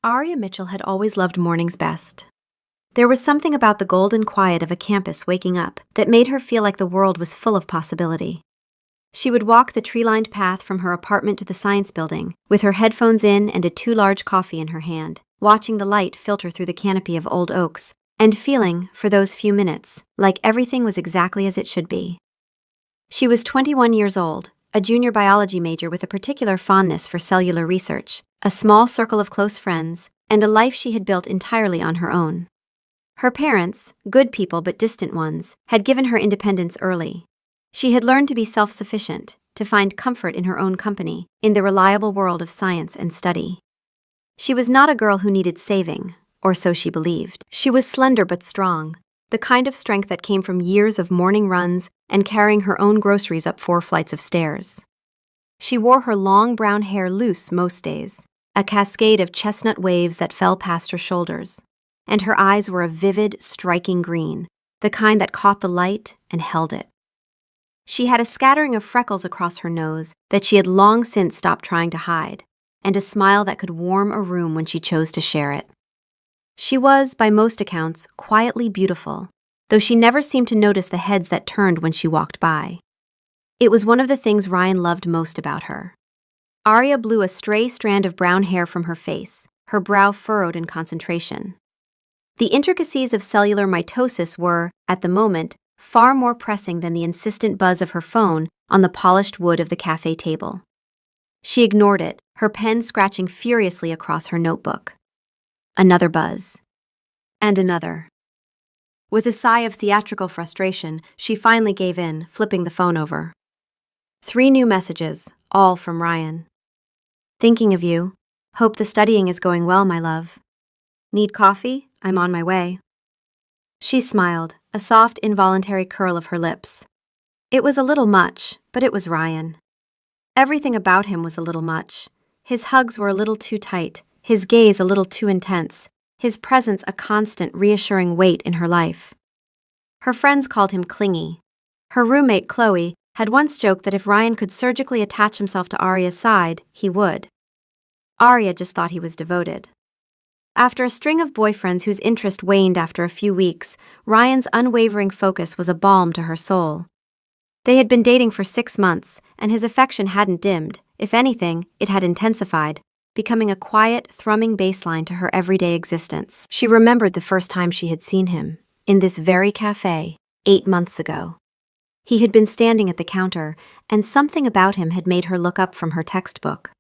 Aria Mitchell had always loved mornings best. There was something about the golden quiet of a campus waking up that made her feel like the world was full of possibility. She would walk the tree-lined path from her apartment to the science building, with her headphones in and a too-large coffee in her hand, watching the light filter through the canopy of old oaks, and feeling, for those few minutes, like everything was exactly as it should be. She was 21 years old, a junior biology major with a particular fondness for cellular research, a small circle of close friends, and a life she had built entirely on her own. Her parents, good people but distant ones, had given her independence early. She had learned to be self-sufficient, to find comfort in her own company, in the reliable world of science and study. She was not a girl who needed saving, or so she believed. She was slender but strong, the kind of strength that came from years of morning runs and carrying her own groceries up 4 flights of stairs. She wore her long brown hair loose most days, a cascade of chestnut waves that fell past her shoulders, and her eyes were a vivid, striking green, the kind that caught the light and held it. She had a scattering of freckles across her nose that she had long since stopped trying to hide, and a smile that could warm a room when she chose to share it. She was, by most accounts, quietly beautiful, though she never seemed to notice the heads that turned when she walked by. It was one of the things Ryan loved most about her. Aria blew a stray strand of brown hair from her face, her brow furrowed in concentration. The intricacies of cellular mitosis were, at the moment, far more pressing than the insistent buzz of her phone on the polished wood of the cafe table. She ignored it, her pen scratching furiously across her notebook. Another buzz. And another. With a sigh of theatrical frustration, she finally gave in, flipping the phone over. 3 new messages, all from Ryan. Thinking of you. Hope the studying is going well, my love. Need coffee? I'm on my way. She smiled, a soft, involuntary curl of her lips. It was a little much, but it was Ryan. Everything about him was a little much. His hugs were a little too tight, his gaze a little too intense, his presence a constant, reassuring weight in her life. Her friends called him clingy. Her roommate, Chloe, had once joked that if Ryan could surgically attach himself to Aria's side, he would. Aria just thought he was devoted. After a string of boyfriends whose interest waned after a few weeks, Ryan's unwavering focus was a balm to her soul. They had been dating for 6 months, and his affection hadn't dimmed. If anything, it had intensified, becoming a quiet, thrumming baseline to her everyday existence. She remembered the first time she had seen him, in this very cafe, 8 months ago. He had been standing at the counter, and something about him had made her look up from her textbook.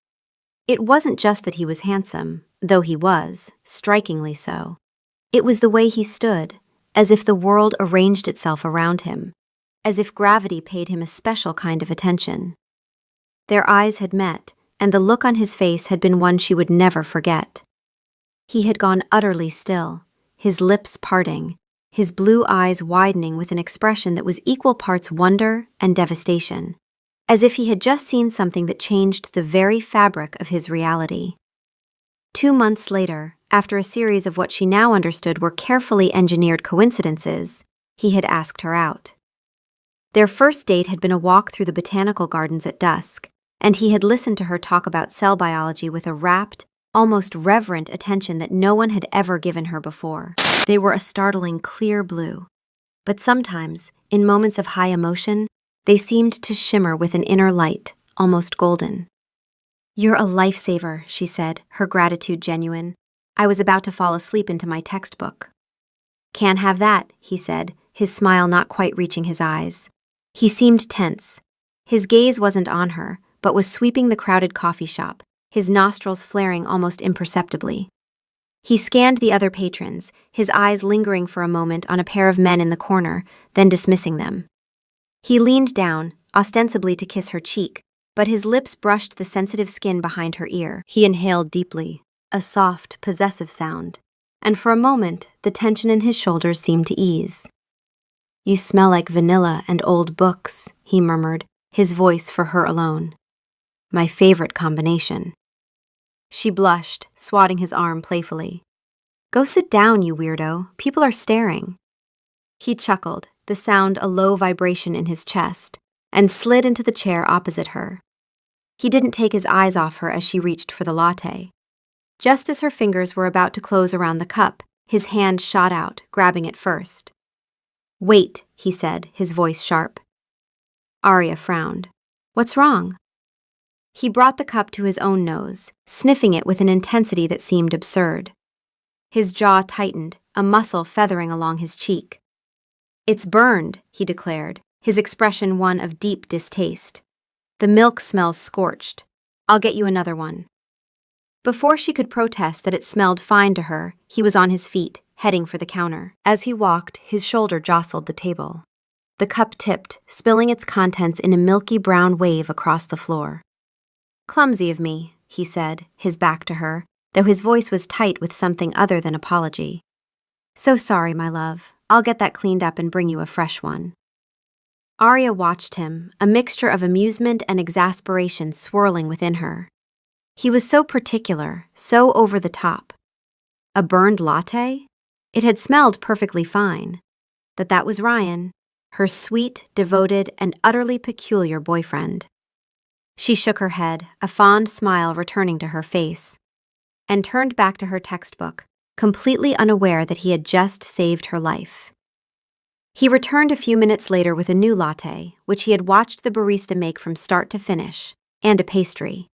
It wasn't just that he was handsome, though he was, strikingly so. It was the way he stood, as if the world arranged itself around him, as if gravity paid him a special kind of attention. Their eyes had met, and the look on his face had been one she would never forget. He had gone utterly still, his lips parting, his blue eyes widening with an expression that was equal parts wonder and devastation, as if he had just seen something that changed the very fabric of his reality. 2 months later, after a series of what she now understood were carefully engineered coincidences, he had asked her out. Their first date had been a walk through the botanical gardens at dusk, and he had listened to her talk about cell biology with a rapt, almost reverent attention that no one had ever given her before. They were a startling clear blue, but sometimes, in moments of high emotion, they seemed to shimmer with an inner light, almost golden. "You're a lifesaver," she said, her gratitude genuine. "I was about to fall asleep into my textbook." "Can't have that," he said, his smile not quite reaching his eyes. He seemed tense. His gaze wasn't on her, but was sweeping the crowded coffee shop, his nostrils flaring almost imperceptibly. He scanned the other patrons, his eyes lingering for a moment on a pair of men in the corner, then dismissing them. He leaned down, ostensibly to kiss her cheek, but his lips brushed the sensitive skin behind her ear. He inhaled deeply, a soft, possessive sound, and for a moment, the tension in his shoulders seemed to ease. "You smell like vanilla and old books," he murmured, his voice for her alone. "My favorite combination." She blushed, swatting his arm playfully. "Go sit down, you weirdo. People are staring." He chuckled, the sound a low vibration in his chest, and slid into the chair opposite her. He didn't take his eyes off her as she reached for the latte. Just as her fingers were about to close around the cup, his hand shot out, grabbing it first. "Wait," he said, his voice sharp. Arya frowned. "What's wrong?" He brought the cup to his own nose, sniffing it with an intensity that seemed absurd. His jaw tightened, a muscle feathering along his cheek. "It's burned," he declared, his expression one of deep distaste. "The milk smells scorched. I'll get you another one." Before she could protest that it smelled fine to her, he was on his feet, heading for the counter. As he walked, his shoulder jostled the table. The cup tipped, spilling its contents in a milky brown wave across the floor. "Clumsy of me," he said, his back to her, though his voice was tight with something other than apology. "So sorry, my love. I'll get that cleaned up and bring you a fresh one." Arya watched him, a mixture of amusement and exasperation swirling within her. He was so particular, so over the top. A burned latte? It had smelled perfectly fine. That was Ryan, her sweet, devoted, and utterly peculiar boyfriend. She shook her head, a fond smile returning to her face, and turned back to her textbook, completely unaware that he had just saved her life. He returned a few minutes later with a new latte, which he had watched the barista make from start to finish, and a pastry.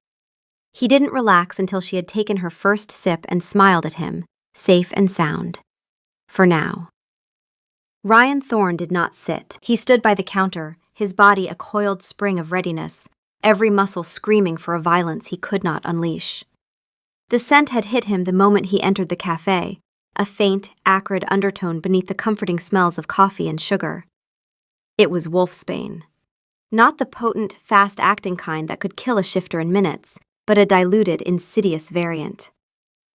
He didn't relax until she had taken her first sip and smiled at him, safe and sound. For now. Ryan Thorne did not sit. He stood by the counter, his body a coiled spring of readiness, every muscle screaming for a violence he could not unleash. The scent had hit him the moment he entered the cafe, a faint, acrid undertone beneath the comforting smells of coffee and sugar. It was wolfsbane. Not the potent, fast-acting kind that could kill a shifter in minutes, but a diluted, insidious variant.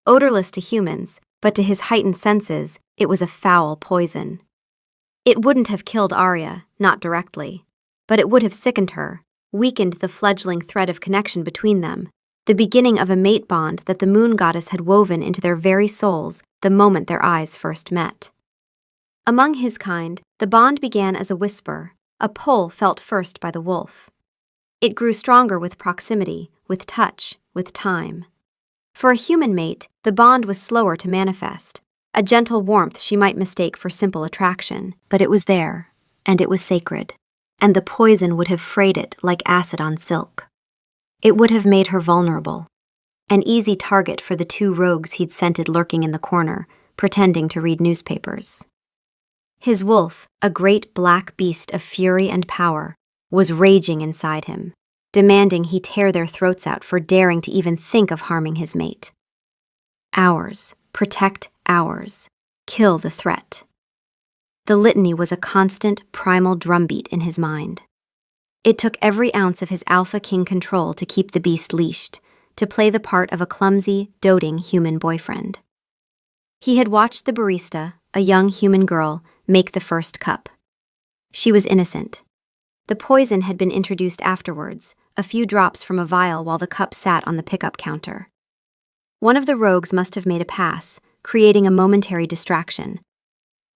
Odorless to humans, but to his heightened senses, it was a foul poison. It wouldn't have killed Arya, not directly, but it would have sickened her, weakened the fledgling thread of connection between them, the beginning of a mate bond that the moon goddess had woven into their very souls the moment their eyes first met. Among his kind, the bond began as a whisper, a pull felt first by the wolf. It grew stronger with proximity, with touch, with time. For a human mate, the bond was slower to manifest, a gentle warmth she might mistake for simple attraction, but it was there, and it was sacred, and the poison would have frayed it like acid on silk. It would have made her vulnerable, an easy target for the two rogues he'd scented lurking in the corner, pretending to read newspapers. His wolf, a great black beast of fury and power, was raging inside him, demanding he tear their throats out for daring to even think of harming his mate. Ours, protect ours, kill the threat. The litany was a constant, primal drumbeat in his mind. It took every ounce of his alpha king control to keep the beast leashed, to play the part of a clumsy, doting human boyfriend. He had watched the barista, a young human girl, make the first cup. She was innocent. The poison had been introduced afterwards, a few drops from a vial while the cup sat on the pickup counter. One of the rogues must have made a pass, creating a momentary distraction.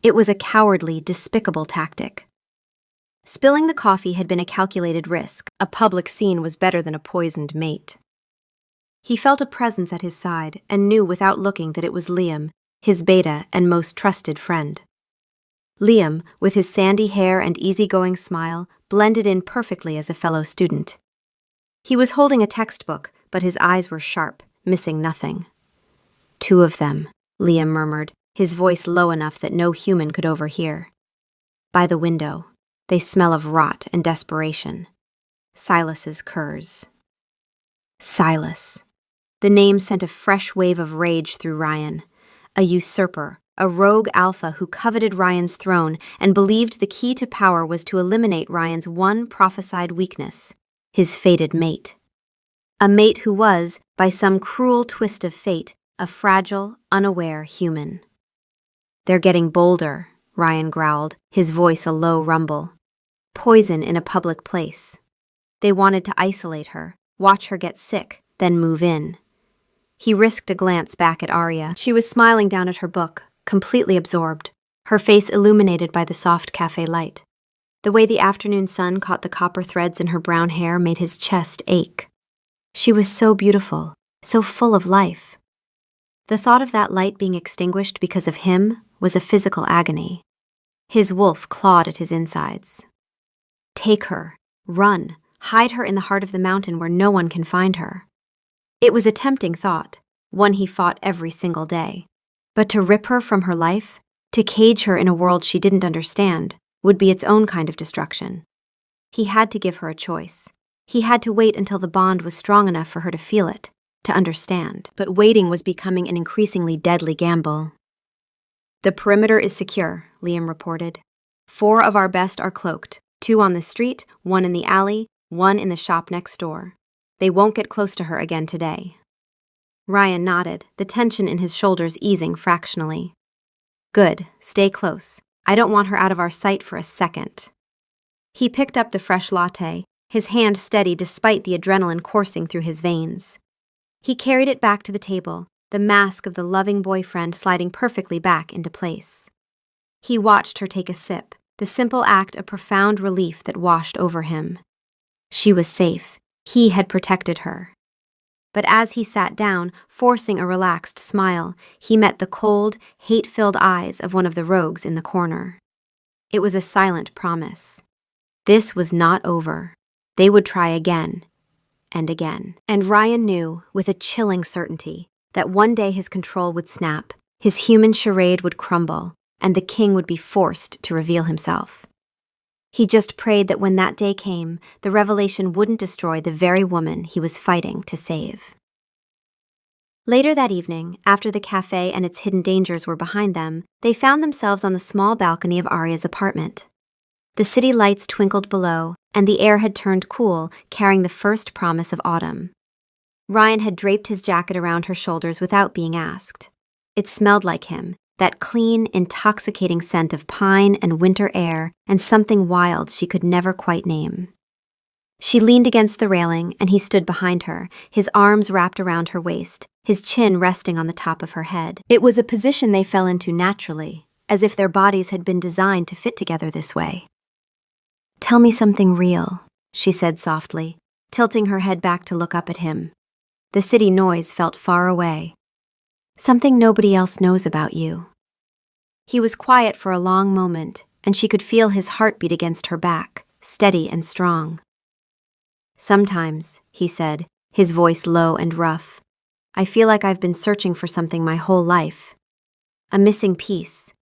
It was a cowardly, despicable tactic. Spilling the coffee had been a calculated risk. A public scene was better than a poisoned mate. He felt a presence at his side and knew without looking that it was Liam, his beta and most trusted friend. Liam, with his sandy hair and easygoing smile, blended in perfectly as a fellow student. He was holding a textbook, but his eyes were sharp, missing nothing. "Two of them," Liam murmured, his voice low enough that no human could overhear. "By the window. They smell of rot and desperation. Silas's curs." Silas. The name sent a fresh wave of rage through Ryan. A usurper, a rogue alpha who coveted Ryan's throne and believed the key to power was to eliminate Ryan's one prophesied weakness, his fated mate. A mate who was, by some cruel twist of fate, a fragile, unaware human. "They're getting bolder," Ryan growled, his voice a low rumble. "Poison in a public place. They wanted to isolate her, watch her get sick, then move in." He risked a glance back at Arya. She was smiling down at her book, completely absorbed, her face illuminated by the soft cafe light. The way the afternoon sun caught the copper threads in her brown hair made his chest ache. She was so beautiful, so full of life. The thought of that light being extinguished because of him was a physical agony. His wolf clawed at his insides. Take her, run, hide her in the heart of the mountain where no one can find her. It was a tempting thought, one he fought every single day. But to rip her from her life, to cage her in a world she didn't understand, would be its own kind of destruction. He had to give her a choice. He had to wait until the bond was strong enough for her to feel it, to understand. But waiting was becoming an increasingly deadly gamble. The perimeter is secure, Liam reported. 4 of our best are cloaked, 2 on the street, 1 in the alley, 1 in the shop next door. They won't get close to her again today. Ryan nodded, the tension in his shoulders easing fractionally. Good, stay close. I don't want her out of our sight for a second. He picked up the fresh latte, his hand steady despite the adrenaline coursing through his veins. He carried it back to the table, the mask of the loving boyfriend sliding perfectly back into place. He watched her take a sip, the simple act of profound relief that washed over him. She was safe. He had protected her. But as he sat down, forcing a relaxed smile, he met the cold, hate-filled eyes of one of the rogues in the corner. It was a silent promise. This was not over. They would try again, and again. And Ryan knew, with a chilling certainty, that one day his control would snap, his human charade would crumble, and the king would be forced to reveal himself. He just prayed that when that day came, the revelation wouldn't destroy the very woman he was fighting to save. Later that evening, after the cafe and its hidden dangers were behind them, they found themselves on the small balcony of Arya's apartment. The city lights twinkled below, and the air had turned cool, carrying the first promise of autumn. Ryan had draped his jacket around her shoulders without being asked. It smelled like him, that clean, intoxicating scent of pine and winter air and something wild she could never quite name. She leaned against the railing, and he stood behind her, his arms wrapped around her waist, his chin resting on the top of her head. It was a position they fell into naturally, as if their bodies had been designed to fit together this way. "Tell me something real," she said softly, tilting her head back to look up at him. The city noise felt far away. "Something nobody else knows about you." He was quiet for a long moment, and she could feel his heartbeat against her back, steady and strong. "Sometimes," he said, his voice low and rough, "I feel like I've been searching for something my whole life. A missing piece.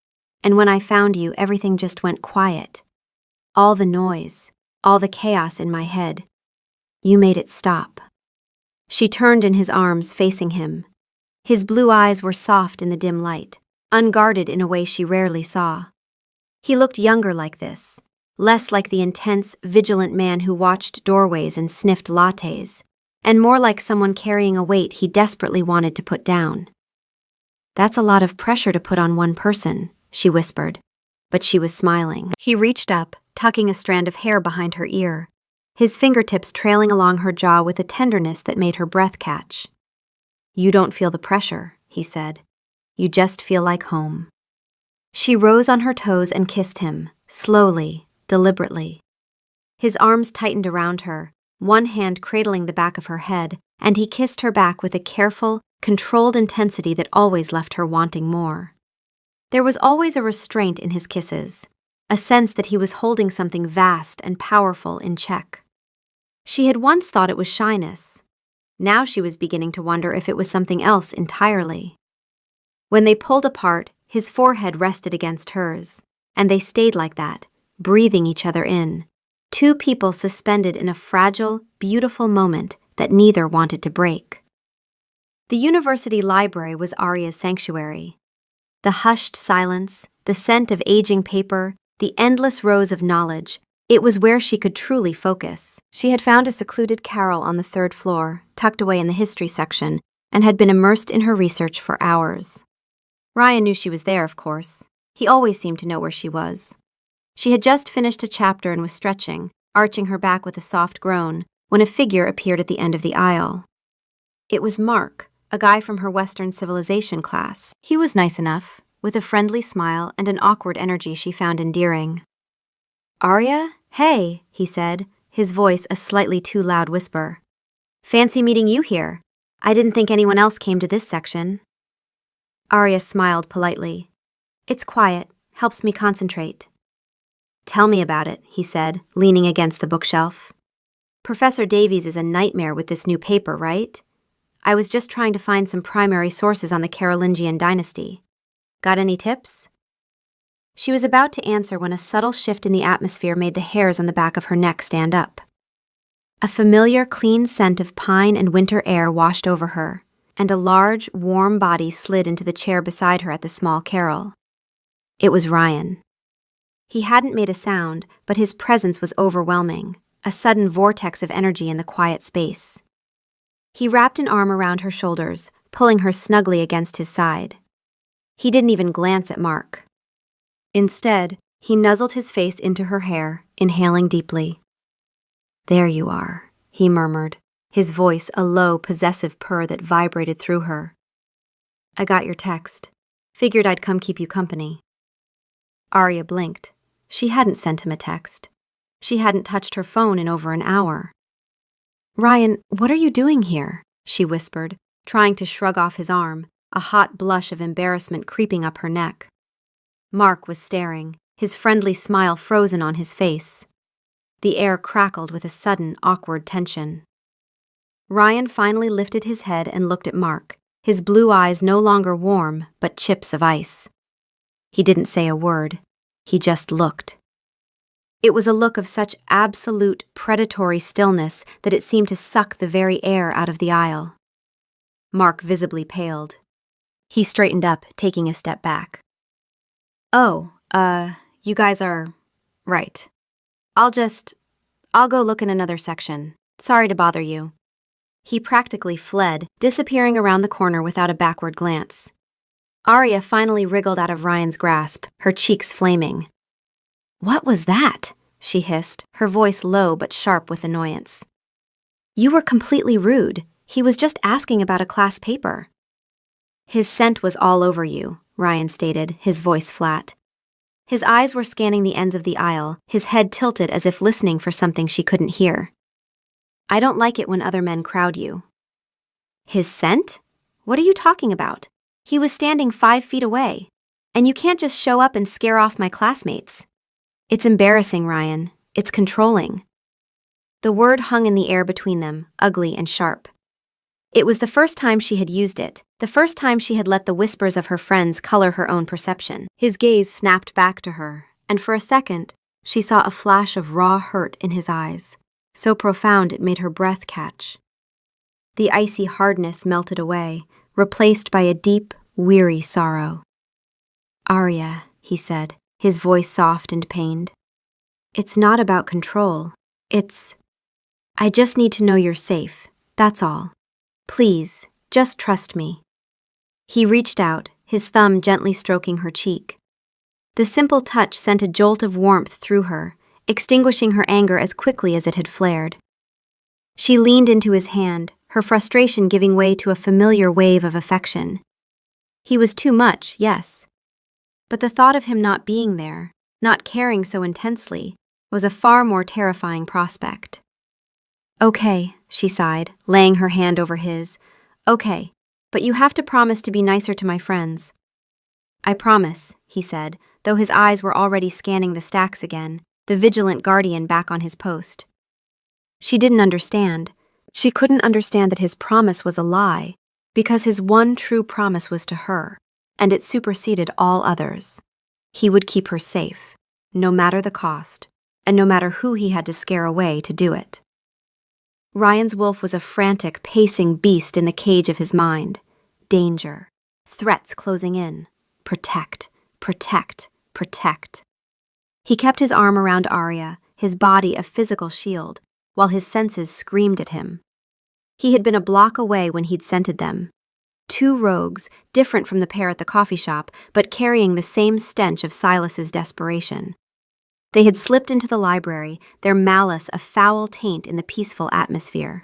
And when I found you, everything just went quiet. All the noise, all the chaos in my head. You made it stop." She turned in his arms, facing him. His blue eyes were soft in the dim light, unguarded in a way she rarely saw. He looked younger like this, less like the intense, vigilant man who watched doorways and sniffed lattes, and more like someone carrying a weight he desperately wanted to put down. "That's a lot of pressure to put on one person," she whispered, but she was smiling. He reached up, tucking a strand of hair behind her ear, his fingertips trailing along her jaw with a tenderness that made her breath catch. "You don't feel the pressure," he said. "You just feel like home." She rose on her toes and kissed him, slowly, deliberately. His arms tightened around her, one hand cradling the back of her head, and he kissed her back with a careful, controlled intensity that always left her wanting more. There was always a restraint in his kisses, a sense that he was holding something vast and powerful in check. She had once thought it was shyness. Now she was beginning to wonder if it was something else entirely. When they pulled apart, his forehead rested against hers, and they stayed like that, breathing each other in. 2 people suspended in a fragile, beautiful moment that neither wanted to break. The university library was Arya's sanctuary. The hushed silence, the scent of aging paper, the endless rows of knowledge, it was where she could truly focus. She had found a secluded carrel on the 3rd floor, tucked away in the history section, and had been immersed in her research for hours. Ryan knew she was there, of course. He always seemed to know where she was. She had just finished a chapter and was stretching, arching her back with a soft groan, when a figure appeared at the end of the aisle. It was Mark, a guy from her Western civilization class. He was nice enough, with a friendly smile and an awkward energy she found endearing. "Arya? Hey," he said, his voice a slightly too loud whisper. "Fancy meeting you here. I didn't think anyone else came to this section." Arya smiled politely. It's quiet, helps me concentrate. Tell me about it, he said, leaning against the bookshelf. Professor Davies is a nightmare with this new paper, right? I was just trying to find some primary sources on the Carolingian dynasty. Got any tips? She was about to answer when a subtle shift in the atmosphere made the hairs on the back of her neck stand up. A familiar, clean scent of pine and winter air washed over her, and a large, warm body slid into the chair beside her at the small carrel. It was Ryan. He hadn't made a sound, but his presence was overwhelming, a sudden vortex of energy in the quiet space. He wrapped an arm around her shoulders, pulling her snugly against his side. He didn't even glance at Mark. Instead, he nuzzled his face into her hair, inhaling deeply. There you are, he murmured, his voice a low, possessive purr that vibrated through her. I got your text. Figured I'd come keep you company. Arya blinked. She hadn't sent him a text. She hadn't touched her phone in over an hour. Ryan, what are you doing here? She whispered, trying to shrug off his arm, a hot blush of embarrassment creeping up her neck. Mark was staring, his friendly smile frozen on his face. The air crackled with a sudden, awkward tension. Ryan finally lifted his head and looked at Mark, his blue eyes no longer warm, but chips of ice. He didn't say a word. He just looked. It was a look of such absolute, predatory stillness that it seemed to suck the very air out of the aisle. Mark visibly paled. He straightened up, taking a step back. Oh, you guys are... right. I'll go look in another section. Sorry to bother you. He practically fled, disappearing around the corner without a backward glance. Arya finally wriggled out of Ryan's grasp, her cheeks flaming. What was that? She hissed, her voice low but sharp with annoyance. You were completely rude. He was just asking about a class paper. His scent was all over you, Ryan stated, his voice flat. His eyes were scanning the ends of the aisle, his head tilted as if listening for something she couldn't hear. I don't like it when other men crowd you. His scent? What are you talking about? He was standing 5 feet away, and you can't just show up and scare off my classmates. It's embarrassing, Ryan. It's controlling. The word hung in the air between them, ugly and sharp. It was the first time she had used it, the first time she had let the whispers of her friends color her own perception. His gaze snapped back to her, and for a second, she saw a flash of raw hurt in his eyes, so profound it made her breath catch. The icy hardness melted away, replaced by a deep, weary sorrow. Arya, he said, his voice soft and pained. It's not about control. I just need to know you're safe, that's all. Please, just trust me. He reached out, his thumb gently stroking her cheek. The simple touch sent a jolt of warmth through her, extinguishing her anger as quickly as it had flared. She leaned into his hand, her frustration giving way to a familiar wave of affection. He was too much, yes. But the thought of him not being there, not caring so intensely, was a far more terrifying prospect. Okay, she sighed, laying her hand over his. Okay, but you have to promise to be nicer to my friends. I promise, he said, though his eyes were already scanning the stacks again, the vigilant guardian back on his post. She didn't understand. She couldn't understand that his promise was a lie, because his one true promise was to her, and it superseded all others. He would keep her safe, no matter the cost, and no matter who he had to scare away to do it. Ryan's wolf was a frantic, pacing beast in the cage of his mind. Danger. Threats closing in. Protect. Protect. Protect. He kept his arm around Arya, his body a physical shield, while his senses screamed at him. He had been a block away when he'd scented them. 2 rogues, different from the pair at the coffee shop, but carrying the same stench of Silas's desperation. They had slipped into the library, their malice a foul taint in the peaceful atmosphere.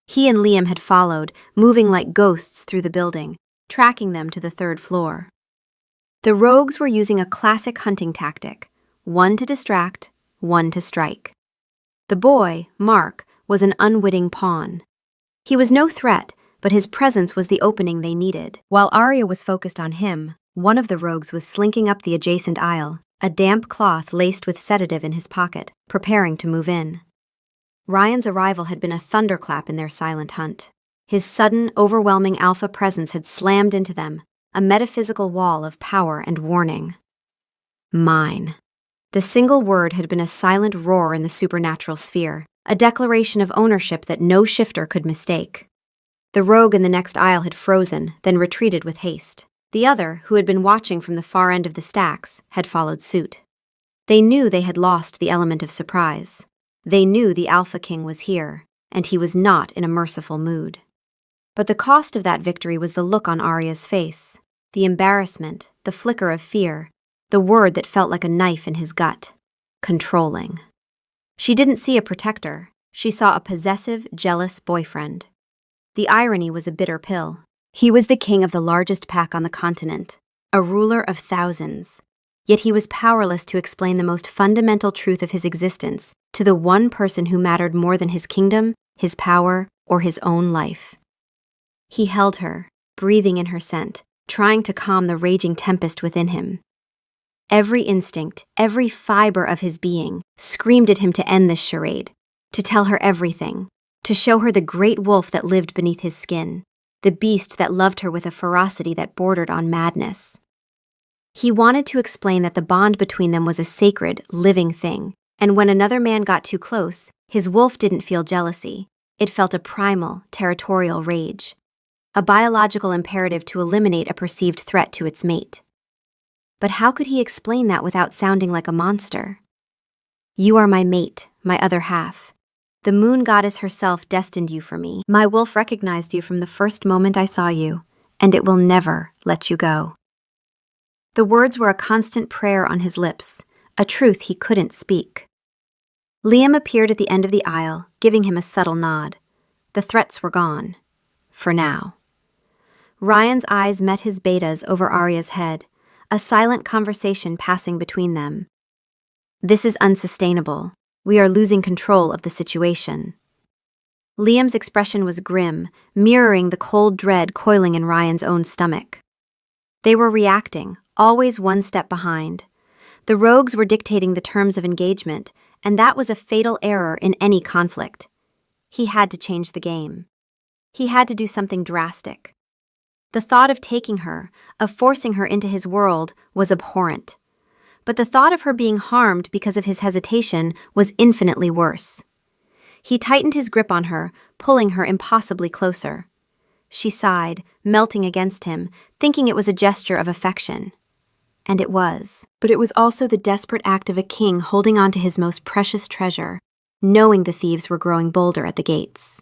He and Liam had followed, moving like ghosts through the building, tracking them to the 3rd floor. The rogues were using a classic hunting tactic, one to distract, one to strike. The boy, Mark, was an unwitting pawn. He was no threat, but his presence was the opening they needed. While Arya was focused on him, one of the rogues was slinking up the adjacent aisle, a damp cloth laced with sedative in his pocket, preparing to move in. Ryan's arrival had been a thunderclap in their silent hunt. His sudden, overwhelming alpha presence had slammed into them, a metaphysical wall of power and warning. Mine. The single word had been a silent roar in the supernatural sphere, a declaration of ownership that no shifter could mistake. The rogue in the next aisle had frozen, then retreated with haste. The other, who had been watching from the far end of the stacks, had followed suit. They knew they had lost the element of surprise. They knew the Alpha King was here, and he was not in a merciful mood. But the cost of that victory was the look on Arya's face, the embarrassment, the flicker of fear, the word that felt like a knife in his gut. Controlling. She didn't see a protector. She saw a possessive, jealous boyfriend. The irony was a bitter pill. He was the king of the largest pack on the continent, a ruler of thousands. Yet he was powerless to explain the most fundamental truth of his existence to the one person who mattered more than his kingdom, his power, or his own life. He held her, breathing in her scent, trying to calm the raging tempest within him. Every instinct, every fiber of his being, screamed at him to end this charade, to tell her everything, to show her the great wolf that lived beneath his skin, the beast that loved her with a ferocity that bordered on madness. He wanted to explain that the bond between them was a sacred, living thing, and when another man got too close, his wolf didn't feel jealousy. It felt a primal, territorial rage, a biological imperative to eliminate a perceived threat to its mate. But how could he explain that without sounding like a monster? You are my mate, my other half. The moon goddess herself destined you for me. My wolf recognized you from the first moment I saw you, and it will never let you go. The words were a constant prayer on his lips, a truth he couldn't speak. Liam appeared at the end of the aisle, giving him a subtle nod. The threats were gone. For now. Ryan's eyes met his betas over Arya's head, a silent conversation passing between them. This is unsustainable. We are losing control of the situation. Liam's expression was grim, mirroring the cold dread coiling in Ryan's own stomach. They were reacting, always one step behind. The rogues were dictating the terms of engagement, and that was a fatal error in any conflict. He had to change the game. He had to do something drastic. The thought of taking her, of forcing her into his world, was abhorrent. But the thought of her being harmed because of his hesitation was infinitely worse. He tightened his grip on her, pulling her impossibly closer. She sighed, melting against him, thinking it was a gesture of affection. And it was. But it was also the desperate act of a king holding on to his most precious treasure, knowing the thieves were growing bolder at the gates.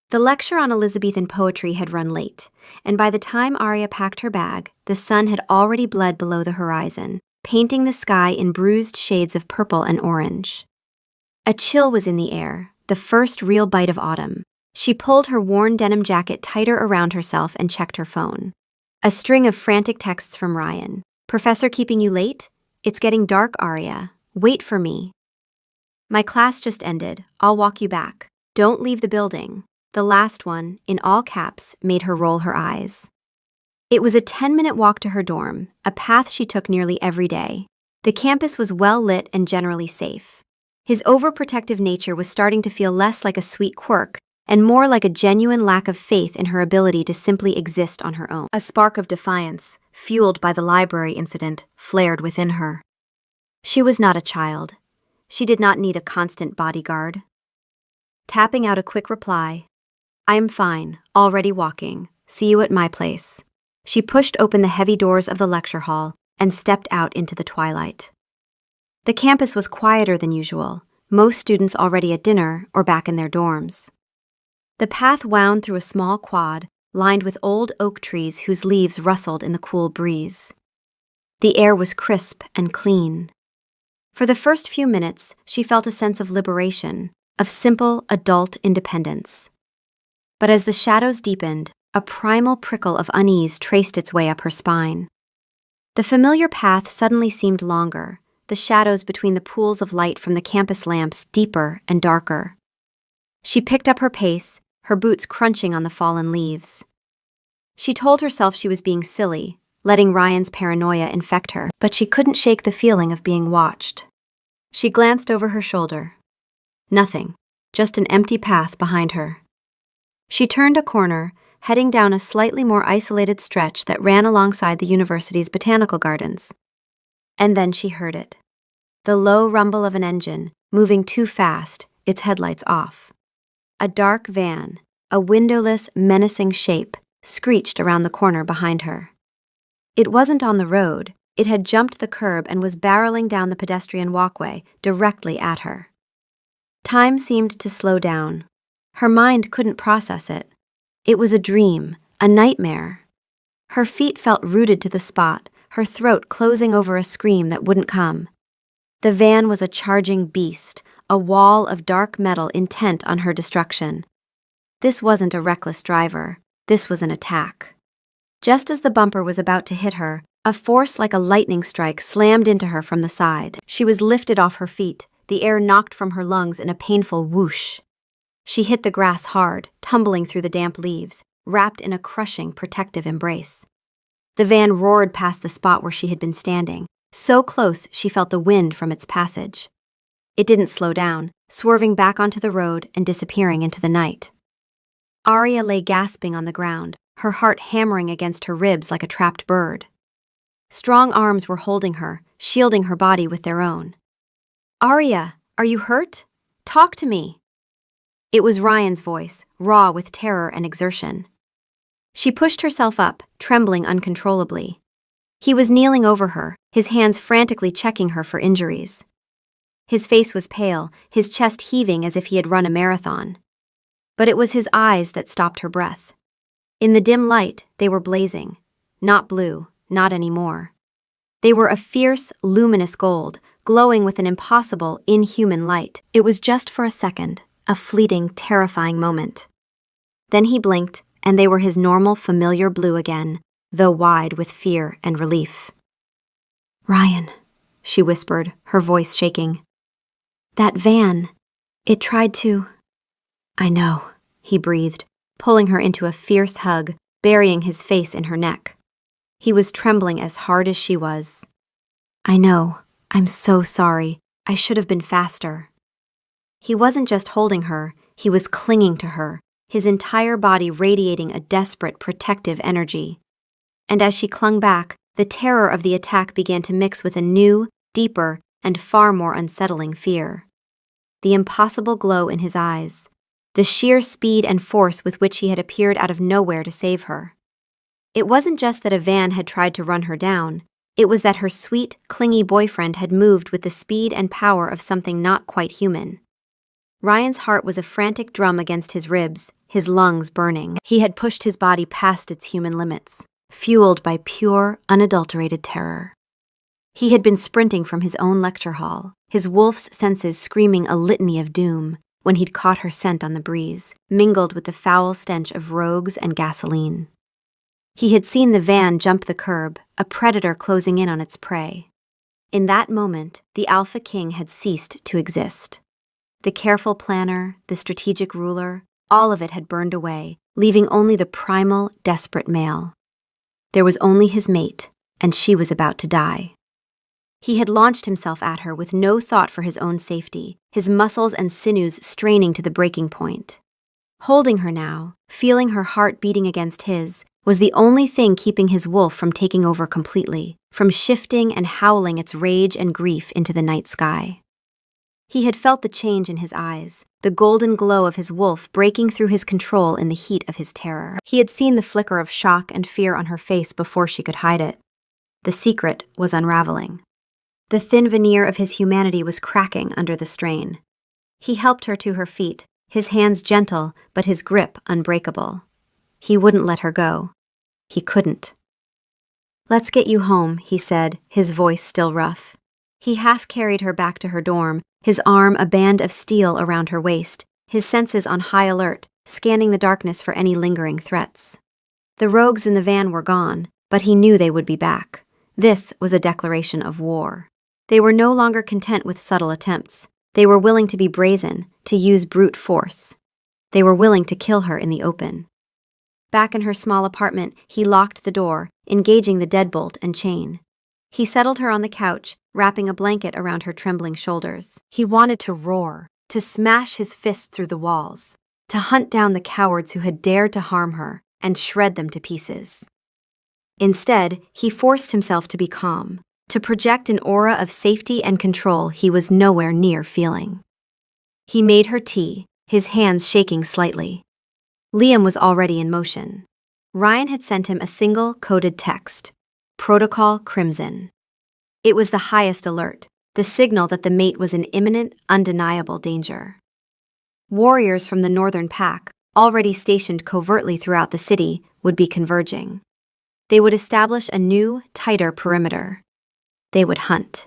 The lecture on Elizabethan poetry had run late, and by the time Arya packed her bag, the sun had already bled below the horizon, painting the sky in bruised shades of purple and orange. A chill was in the air, the first real bite of autumn. She pulled her worn denim jacket tighter around herself and checked her phone. A string of frantic texts from Ryan. Professor keeping you late? It's getting dark, Arya. Wait for me. My class just ended. I'll walk you back. Don't leave the building. The last one, in all caps, made her roll her eyes. It was a 10-minute walk to her dorm, a path she took nearly every day. The campus was well lit and generally safe. His overprotective nature was starting to feel less like a sweet quirk and more like a genuine lack of faith in her ability to simply exist on her own. A spark of defiance, fueled by the library incident, flared within her. She was not a child. She did not need a constant bodyguard. Tapping out a quick reply, I am fine, already walking. See you at my place. She pushed open the heavy doors of the lecture hall and stepped out into the twilight. The campus was quieter than usual, most students already at dinner or back in their dorms. The path wound through a small quad lined with old oak trees whose leaves rustled in the cool breeze. The air was crisp and clean. For the first few minutes, she felt a sense of liberation, of simple adult independence. But as the shadows deepened, a primal prickle of unease traced its way up her spine. The familiar path suddenly seemed longer, the shadows between the pools of light from the campus lamps deeper and darker. She picked up her pace, her boots crunching on the fallen leaves. She told herself she was being silly, letting Ryan's paranoia infect her, but she couldn't shake the feeling of being watched. She glanced over her shoulder. Nothing, just an empty path behind her. She turned a corner, heading down a slightly more isolated stretch that ran alongside the university's botanical gardens. And then she heard it. The low rumble of an engine, moving too fast, its headlights off. A dark van, a windowless, menacing shape, screeched around the corner behind her. It wasn't on the road, it had jumped the curb and was barreling down the pedestrian walkway, directly at her. Time seemed to slow down. Her mind couldn't process it. It was a dream, a nightmare. Her feet felt rooted to the spot, her throat closing over a scream that wouldn't come. The van was a charging beast, a wall of dark metal intent on her destruction. This wasn't a reckless driver. This was an attack. Just as the bumper was about to hit her, a force like a lightning strike slammed into her from the side. She was lifted off her feet, the air knocked from her lungs in a painful whoosh. She hit the grass hard, tumbling through the damp leaves, wrapped in a crushing, protective embrace. The van roared past the spot where she had been standing, so close she felt the wind from its passage. It didn't slow down, swerving back onto the road and disappearing into the night. Arya lay gasping on the ground, her heart hammering against her ribs like a trapped bird. Strong arms were holding her, shielding her body with their own. "Arya, are you hurt? Talk to me." It was Ryan's voice, raw with terror and exertion. She pushed herself up, trembling uncontrollably. He was kneeling over her, his hands frantically checking her for injuries. His face was pale, his chest heaving as if he had run a marathon. But it was his eyes that stopped her breath. In the dim light, they were blazing. Not blue, not anymore. They were a fierce, luminous gold, glowing with an impossible, inhuman light. It was just for a second, a fleeting, terrifying moment. Then he blinked, and they were his normal, familiar blue again, though wide with fear and relief. "Ryan," she whispered, her voice shaking. "That van, it tried to—" "I know," he breathed, pulling her into a fierce hug, burying his face in her neck. He was trembling as hard as she was. "I know. I'm so sorry. I should have been faster." He wasn't just holding her, he was clinging to her, his entire body radiating a desperate, protective energy. And as she clung back, the terror of the attack began to mix with a new, deeper, and far more unsettling fear. The impossible glow in his eyes, the sheer speed and force with which he had appeared out of nowhere to save her. It wasn't just that a van had tried to run her down, it was that her sweet, clingy boyfriend had moved with the speed and power of something not quite human. Ryan's heart was a frantic drum against his ribs, his lungs burning. He had pushed his body past its human limits, fueled by pure, unadulterated terror. He had been sprinting from his own lecture hall, his wolf's senses screaming a litany of doom, when he'd caught her scent on the breeze, mingled with the foul stench of rogues and gasoline. He had seen the van jump the curb, a predator closing in on its prey. In that moment, the Alpha King had ceased to exist. The careful planner, the strategic ruler, all of it had burned away, leaving only the primal, desperate male. There was only his mate, and she was about to die. He had launched himself at her with no thought for his own safety, his muscles and sinews straining to the breaking point. Holding her now, feeling her heart beating against his, was the only thing keeping his wolf from taking over completely, from shifting and howling its rage and grief into the night sky. He had felt the change in his eyes, the golden glow of his wolf breaking through his control in the heat of his terror. He had seen the flicker of shock and fear on her face before she could hide it. The secret was unraveling. The thin veneer of his humanity was cracking under the strain. He helped her to her feet, his hands gentle, but his grip unbreakable. He wouldn't let her go. He couldn't. "Let's get you home," he said, his voice still rough. He half carried her back to her dorm, his arm a band of steel around her waist, his senses on high alert, scanning the darkness for any lingering threats. The rogues in the van were gone, but he knew they would be back. This was a declaration of war. They were no longer content with subtle attempts. They were willing to be brazen, to use brute force. They were willing to kill her in the open. Back in her small apartment, he locked the door, engaging the deadbolt and chain. He settled her on the couch, wrapping a blanket around her trembling shoulders. He wanted to roar, to smash his fists through the walls, to hunt down the cowards who had dared to harm her and shred them to pieces. Instead, he forced himself to be calm, to project an aura of safety and control he was nowhere near feeling. He made her tea, his hands shaking slightly. Liam was already in motion. Ryan had sent him a single coded text, Protocol Crimson. It was the highest alert, the signal that the mate was in imminent, undeniable danger. Warriors from the northern pack, already stationed covertly throughout the city, would be converging. They would establish a new, tighter perimeter. They would hunt.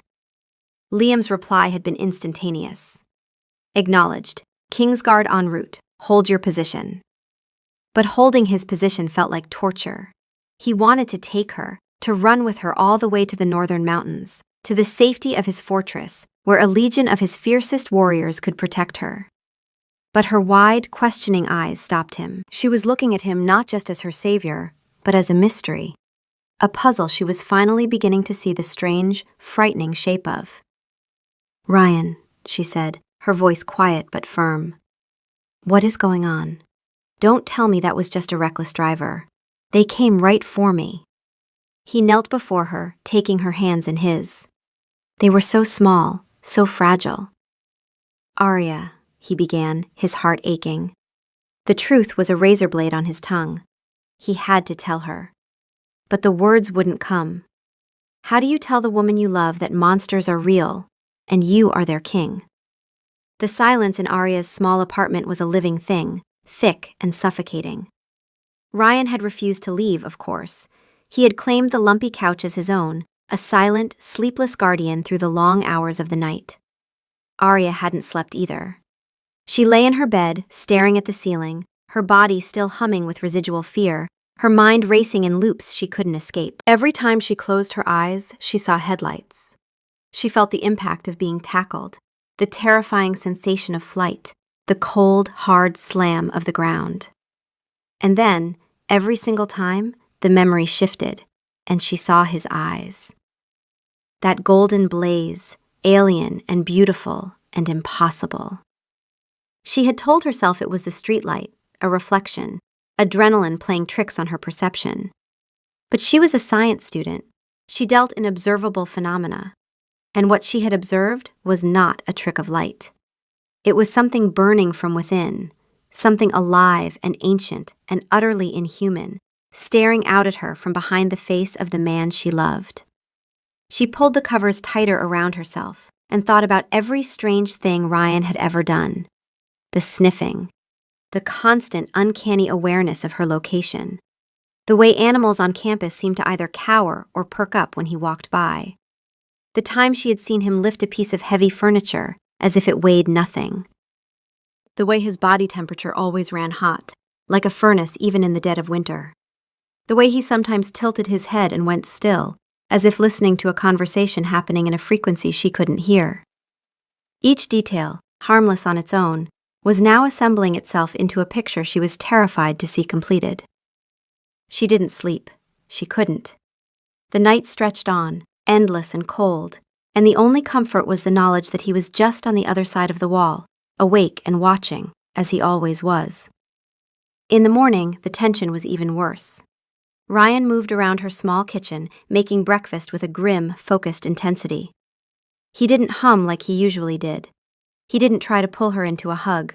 Liam's reply had been instantaneous. Acknowledged. Kingsguard en route. Hold your position. But holding his position felt like torture. He wanted to take her, to run with her all the way to the northern mountains, to the safety of his fortress, where a legion of his fiercest warriors could protect her. But her wide, questioning eyes stopped him. She was looking at him not just as her savior, but as a mystery. A puzzle she was finally beginning to see the strange, frightening shape of. "Ryan," she said, her voice quiet but firm. "What is going on? Don't tell me that was just a reckless driver. They came right for me." He knelt before her, taking her hands in his. They were so small, so fragile. "Arya," he began, his heart aching. The truth was a razor blade on his tongue. He had to tell her. But the words wouldn't come. How do you tell the woman you love that monsters are real, and you are their king? The silence in Arya's small apartment was a living thing, thick and suffocating. Ryan had refused to leave, of course. He had claimed the lumpy couch as his own, a silent, sleepless guardian through the long hours of the night. Arya hadn't slept either. She lay in her bed, staring at the ceiling, her body still humming with residual fear, her mind racing in loops she couldn't escape. Every time she closed her eyes, she saw headlights. She felt the impact of being tackled, the terrifying sensation of flight, the cold, hard slam of the ground. And then, every single time, the memory shifted, and she saw his eyes. That golden blaze, alien and beautiful and impossible. She had told herself it was the streetlight, a reflection, adrenaline playing tricks on her perception. But she was a science student. She dealt in observable phenomena. And what she had observed was not a trick of light. It was something burning from within, something alive and ancient and utterly inhuman, staring out at her from behind the face of the man she loved. She pulled the covers tighter around herself and thought about every strange thing Ryan had ever done. The sniffing, the constant, uncanny awareness of her location, the way animals on campus seemed to either cower or perk up when he walked by, the time she had seen him lift a piece of heavy furniture as if it weighed nothing, the way his body temperature always ran hot, like a furnace even in the dead of winter, the way he sometimes tilted his head and went still, as if listening to a conversation happening in a frequency she couldn't hear. Each detail, harmless on its own, was now assembling itself into a picture she was terrified to see completed. She didn't sleep. She couldn't. The night stretched on, endless and cold, and the only comfort was the knowledge that he was just on the other side of the wall, awake and watching, as he always was. In the morning, the tension was even worse. Ryan moved around her small kitchen, making breakfast with a grim, focused intensity. He didn't hum like he usually did. He didn't try to pull her into a hug.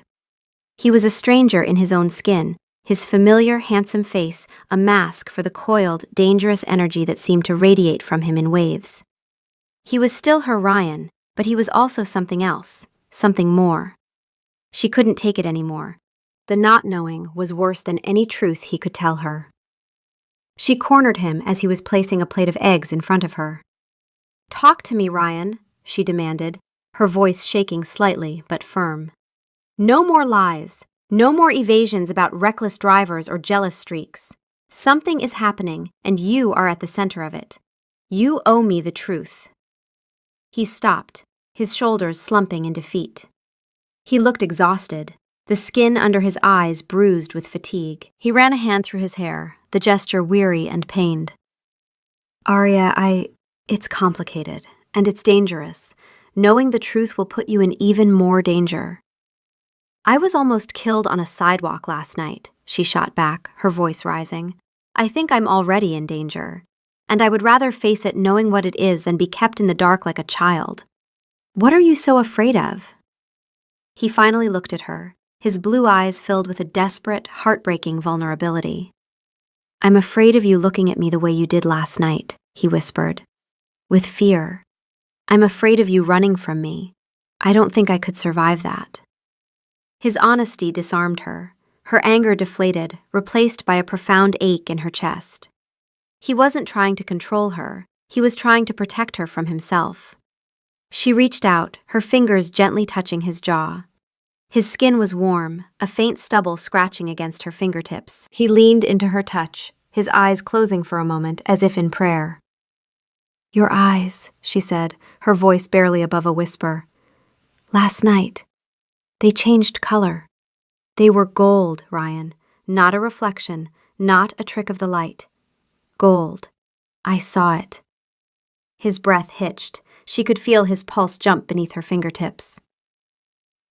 He was a stranger in his own skin, his familiar, handsome face a mask for the coiled, dangerous energy that seemed to radiate from him in waves. He was still her Ryan, but he was also something else, something more. She couldn't take it anymore. The not knowing was worse than any truth he could tell her. She cornered him as he was placing a plate of eggs in front of her. "Talk to me, Ryan," she demanded, her voice shaking slightly but firm. "No more lies, no more evasions about reckless drivers or jealous streaks. Something is happening, and you are at the center of it. You owe me the truth." He stopped, his shoulders slumping in defeat. He looked exhausted, the skin under his eyes bruised with fatigue. He ran a hand through his hair, the gesture weary and pained. Arya, it's complicated, and it's dangerous. Knowing the truth will put you in even more danger. I was almost killed on a sidewalk last night, she shot back, her voice rising. I think I'm already in danger, and I would rather face it knowing what it is than be kept in the dark like a child. What are you so afraid of? He finally looked at her, his blue eyes filled with a desperate, heartbreaking vulnerability. I'm afraid of you looking at me the way you did last night, he whispered. With fear. I'm afraid of you running from me. I don't think I could survive that. His honesty disarmed her, her anger deflated, replaced by a profound ache in her chest. He wasn't trying to control her, he was trying to protect her from himself. She reached out, her fingers gently touching his jaw. His skin was warm, a faint stubble scratching against her fingertips. He leaned into her touch, his eyes closing for a moment as if in prayer. Your eyes, she said, her voice barely above a whisper. Last night, they changed color. They were gold, Ryan, not a reflection, not a trick of the light. Gold. I saw it. His breath hitched. She could feel his pulse jump beneath her fingertips.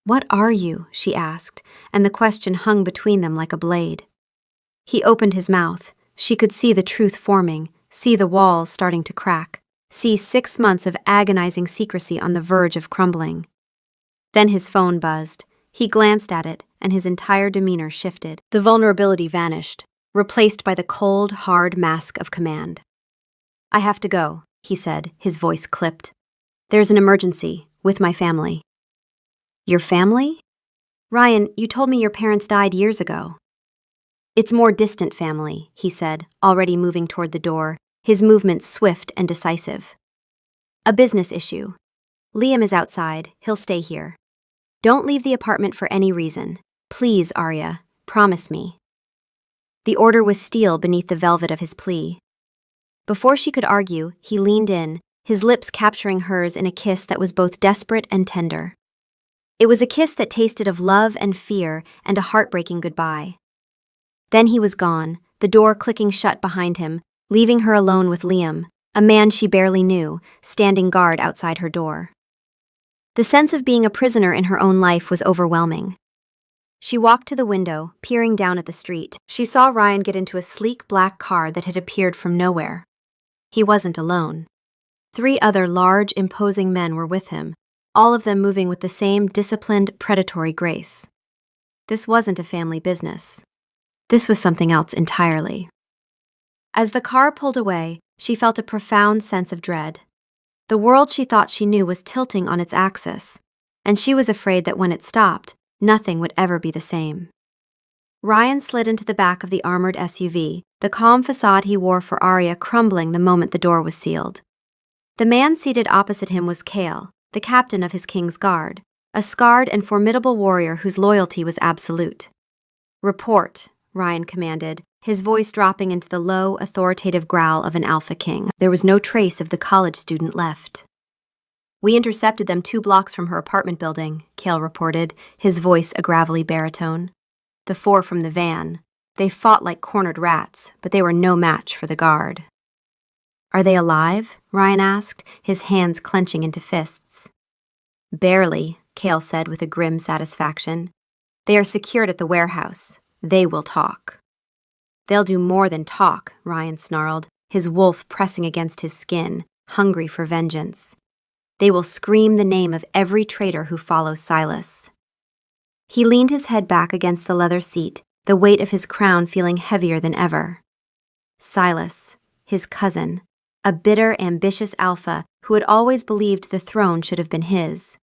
What are you? She asked, and the question hung between them like a blade. He opened his mouth. She could see the truth forming, see the walls starting to crack, see 6 months of agonizing secrecy on the verge of crumbling. Then his phone buzzed. He glanced at it, and his entire demeanor shifted. The vulnerability vanished, replaced by the cold, hard mask of command. I have to go, he said, his voice clipped. There's an emergency, with my family. Your family? Ryan, you told me your parents died years ago. It's more distant family, he said, already moving toward the door, his movements swift and decisive. A business issue. Liam is outside, he'll stay here. Don't leave the apartment for any reason. Please, Arya, promise me. The order was steel beneath the velvet of his plea. Before she could argue, he leaned in, his lips capturing hers in a kiss that was both desperate and tender. It was a kiss that tasted of love and fear and a heartbreaking goodbye. Then he was gone, the door clicking shut behind him, leaving her alone with Liam, a man she barely knew, standing guard outside her door. The sense of being a prisoner in her own life was overwhelming. She walked to the window, peering down at the street. She saw Ryan get into a sleek black car that had appeared from nowhere. He wasn't alone. 3 other large, imposing men were with him, all of them moving with the same disciplined, predatory grace. This wasn't a family business. This was something else entirely. As the car pulled away, she felt a profound sense of dread. The world she thought she knew was tilting on its axis, and she was afraid that when it stopped, nothing would ever be the same. Ryan slid into the back of the armored SUV, the calm facade he wore for Arya crumbling the moment the door was sealed. The man seated opposite him was Kale, the captain of his king's guard, a scarred and formidable warrior whose loyalty was absolute. Report, Ryan commanded, his voice dropping into the low, authoritative growl of an alpha king. There was no trace of the college student left. We intercepted them 2 blocks from her apartment building, Kale reported, his voice a gravelly baritone. The 4 from the van. They fought like cornered rats, but they were no match for the guard. Are they alive? Ryan asked, his hands clenching into fists. Barely, Kale said with a grim satisfaction. They are secured at the warehouse. They will talk. They'll do more than talk, Ryan snarled, his wolf pressing against his skin, hungry for vengeance. They will scream the name of every traitor who follows Silas. He leaned his head back against the leather seat, the weight of his crown feeling heavier than ever. Silas, his cousin, a bitter, ambitious alpha who had always believed the throne should have been his.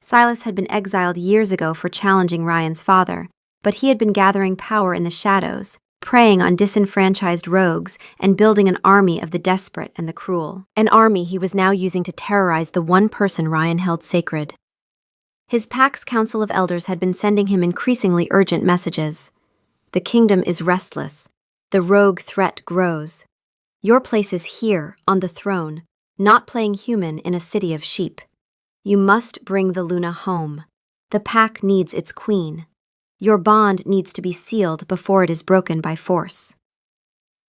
Silas had been exiled years ago for challenging Ryan's father, but he had been gathering power in the shadows, preying on disenfranchised rogues and building an army of the desperate and the cruel. An army he was now using to terrorize the one person Ryan held sacred. His pack's council of elders had been sending him increasingly urgent messages. The kingdom is restless. The rogue threat grows. Your place is here, on the throne, not playing human in a city of sheep. You must bring the Luna home. The pack needs its queen. Your bond needs to be sealed before it is broken by force.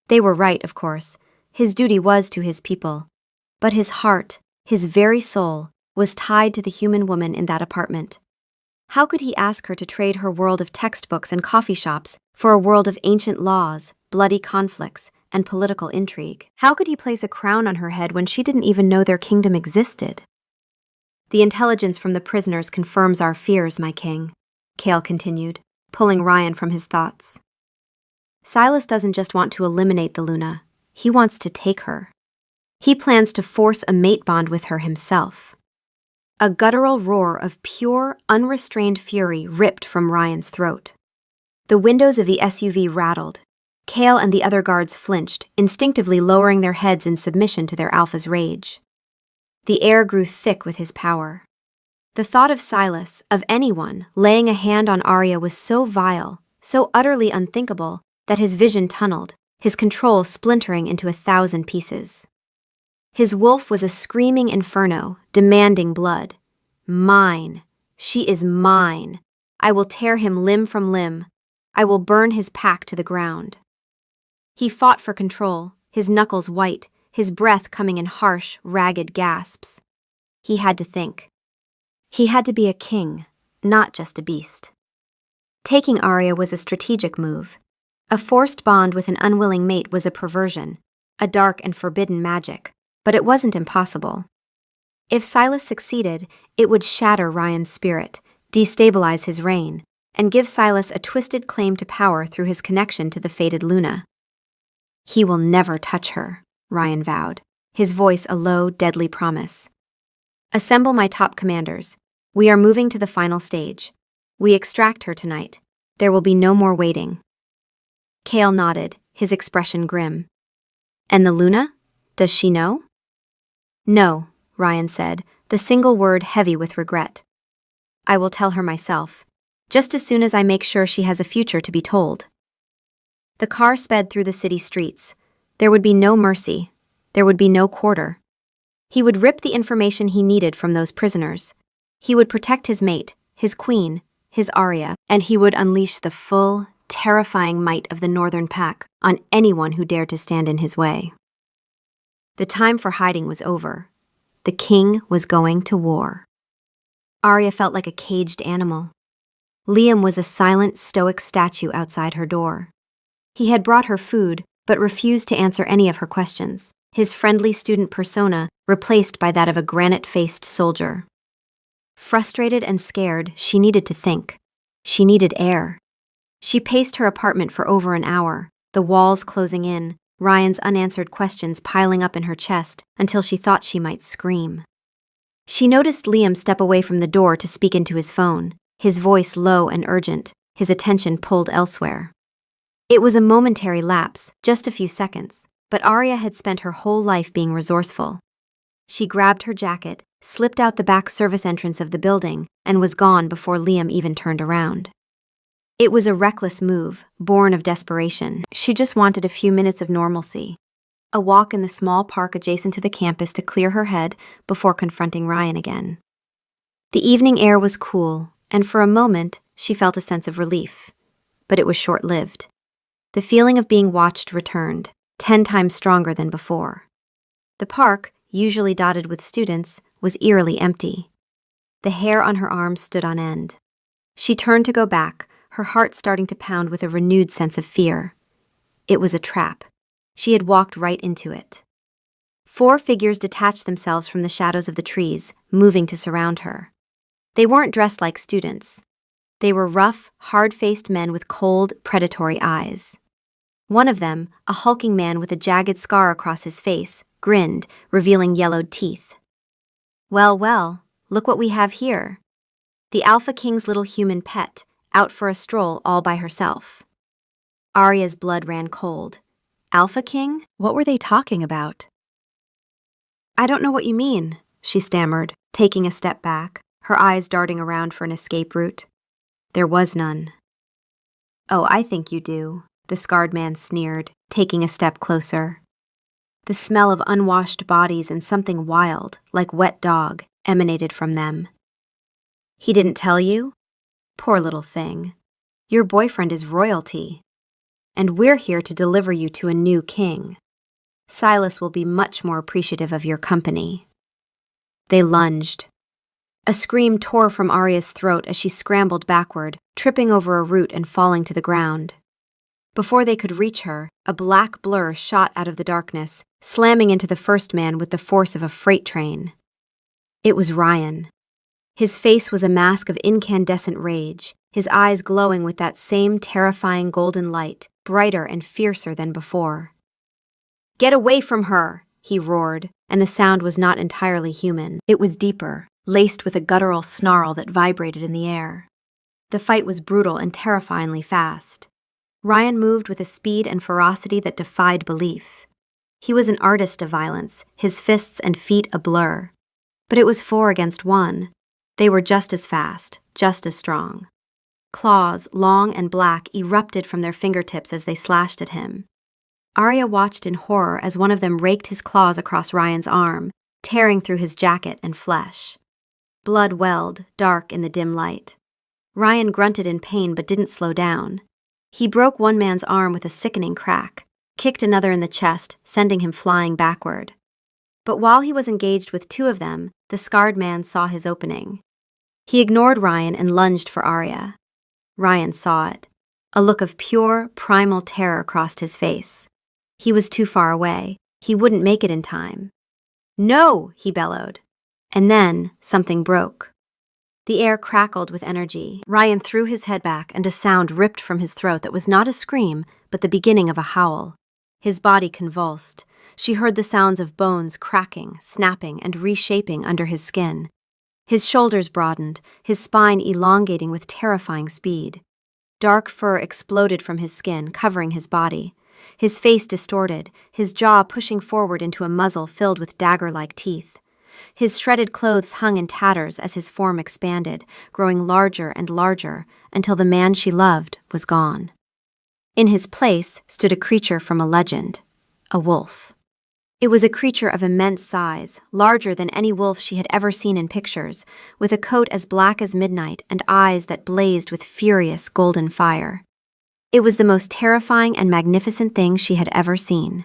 They were right, of course. His duty was to his people. But his heart, his very soul, was tied to the human woman in that apartment. How could he ask her to trade her world of textbooks and coffee shops for a world of ancient laws, bloody conflicts, and political intrigue? How could he place a crown on her head when she didn't even know their kingdom existed? The intelligence from the prisoners confirms our fears, my king, Cale continued, pulling Ryan from his thoughts. Silas doesn't just want to eliminate the Luna, he wants to take her. He plans to force a mate bond with her himself. A guttural roar of pure, unrestrained fury ripped from Ryan's throat. The windows of the SUV rattled. Cale and the other guards flinched, instinctively lowering their heads in submission to their alpha's rage. The air grew thick with his power. The thought of Silas, of anyone, laying a hand on Arya was so vile, so utterly unthinkable, that his vision tunneled, his control splintering into 1,000 pieces. His wolf was a screaming inferno, demanding blood. Mine. She is mine. I will tear him limb from limb. I will burn his pack to the ground. He fought for control, his knuckles white, his breath coming in harsh, ragged gasps. He had to think. He had to be a king, not just a beast. Taking Arya was a strategic move. A forced bond with an unwilling mate was a perversion, a dark and forbidden magic, but it wasn't impossible. If Silas succeeded, it would shatter Ryan's spirit, destabilize his reign, and give Silas a twisted claim to power through his connection to the fated Luna. He will never touch her, Ryan vowed, his voice a low, deadly promise. Assemble my top commanders. We are moving to the final stage. We extract her tonight. There will be no more waiting. Cale nodded, his expression grim. And the Luna? Does she know? No, Ryan said, the single word heavy with regret. I will tell her myself, just as soon as I make sure she has a future to be told. The car sped through the city streets. There would be no mercy. There would be no quarter. He would rip the information he needed from those prisoners. He would protect his mate, his queen, his Arya, and he would unleash the full, terrifying might of the Northern Pack on anyone who dared to stand in his way. The time for hiding was over. The king was going to war. Arya felt like a caged animal. Liam was a silent, stoic statue outside her door. He had brought her food, but refused to answer any of her questions, his friendly student persona replaced by that of a granite-faced soldier. Frustrated and scared, she needed to think. She needed air. She paced her apartment for over an hour, the walls closing in, Ryan's unanswered questions piling up in her chest until she thought she might scream. She noticed Liam step away from the door to speak into his phone, his voice low and urgent, his attention pulled elsewhere. It was a momentary lapse, just a few seconds, but Arya had spent her whole life being resourceful. She grabbed her jacket, slipped out the back service entrance of the building, and was gone before Liam even turned around. It was a reckless move, born of desperation. She just wanted a few minutes of normalcy. A walk in the small park adjacent to the campus to clear her head before confronting Ryan again. The evening air was cool, and for a moment, she felt a sense of relief. But it was short-lived. The feeling of being watched returned, 10 times stronger than before. The park, usually dotted with students, was eerily empty. The hair on her arms stood on end. She turned to go back, her heart starting to pound with a renewed sense of fear. It was a trap. She had walked right into it. 4 figures detached themselves from the shadows of the trees, moving to surround her. They weren't dressed like students. They were rough, hard-faced men with cold, predatory eyes. One of them, a hulking man with a jagged scar across his face, grinned, revealing yellowed teeth. Well, well, look what we have here. The Alpha King's little human pet, out for a stroll all by herself. Arya's blood ran cold. Alpha King? What were they talking about? I don't know what you mean, she stammered, taking a step back, her eyes darting around for an escape route. There was none. Oh, I think you do, the scarred man sneered, taking a step closer. The smell of unwashed bodies and something wild, like wet dog, emanated from them. He didn't tell you? Poor little thing. Your boyfriend is royalty, and we're here to deliver you to a new king. Silas will be much more appreciative of your company." They lunged. A scream tore from Arya's throat as she scrambled backward, tripping over a root and falling to the ground. Before they could reach her, a black blur shot out of the darkness, slamming into the first man with the force of a freight train. It was Ryan. His face was a mask of incandescent rage, his eyes glowing with that same terrifying golden light, brighter and fiercer than before. "Get away from her!" he roared, and the sound was not entirely human. It was deeper, laced with a guttural snarl that vibrated in the air. The fight was brutal and terrifyingly fast. Ryan moved with a speed and ferocity that defied belief. He was an artist of violence, his fists and feet a blur. But it was 4 against 1. They were just as fast, just as strong. Claws, long and black, erupted from their fingertips as they slashed at him. Arya watched in horror as one of them raked his claws across Ryan's arm, tearing through his jacket and flesh. Blood welled, dark in the dim light. Ryan grunted in pain but didn't slow down. He broke one man's arm with a sickening crack, kicked another in the chest, sending him flying backward. But while he was engaged with 2 of them, the scarred man saw his opening. He ignored Ryan and lunged for Arya. Ryan saw it. A look of pure, primal terror crossed his face. He was too far away. He wouldn't make it in time. "No!" he bellowed. And then something broke. The air crackled with energy. Ryan threw his head back and a sound ripped from his throat that was not a scream, but the beginning of a howl. His body convulsed. She heard the sounds of bones cracking, snapping, and reshaping under his skin. His shoulders broadened, his spine elongating with terrifying speed. Dark fur exploded from his skin, covering his body. His face distorted, his jaw pushing forward into a muzzle filled with dagger-like teeth. His shredded clothes hung in tatters as his form expanded, growing larger and larger, until the man she loved was gone. In his place stood a creature from a legend, a wolf. It was a creature of immense size, larger than any wolf she had ever seen in pictures, with a coat as black as midnight and eyes that blazed with furious golden fire. It was the most terrifying and magnificent thing she had ever seen.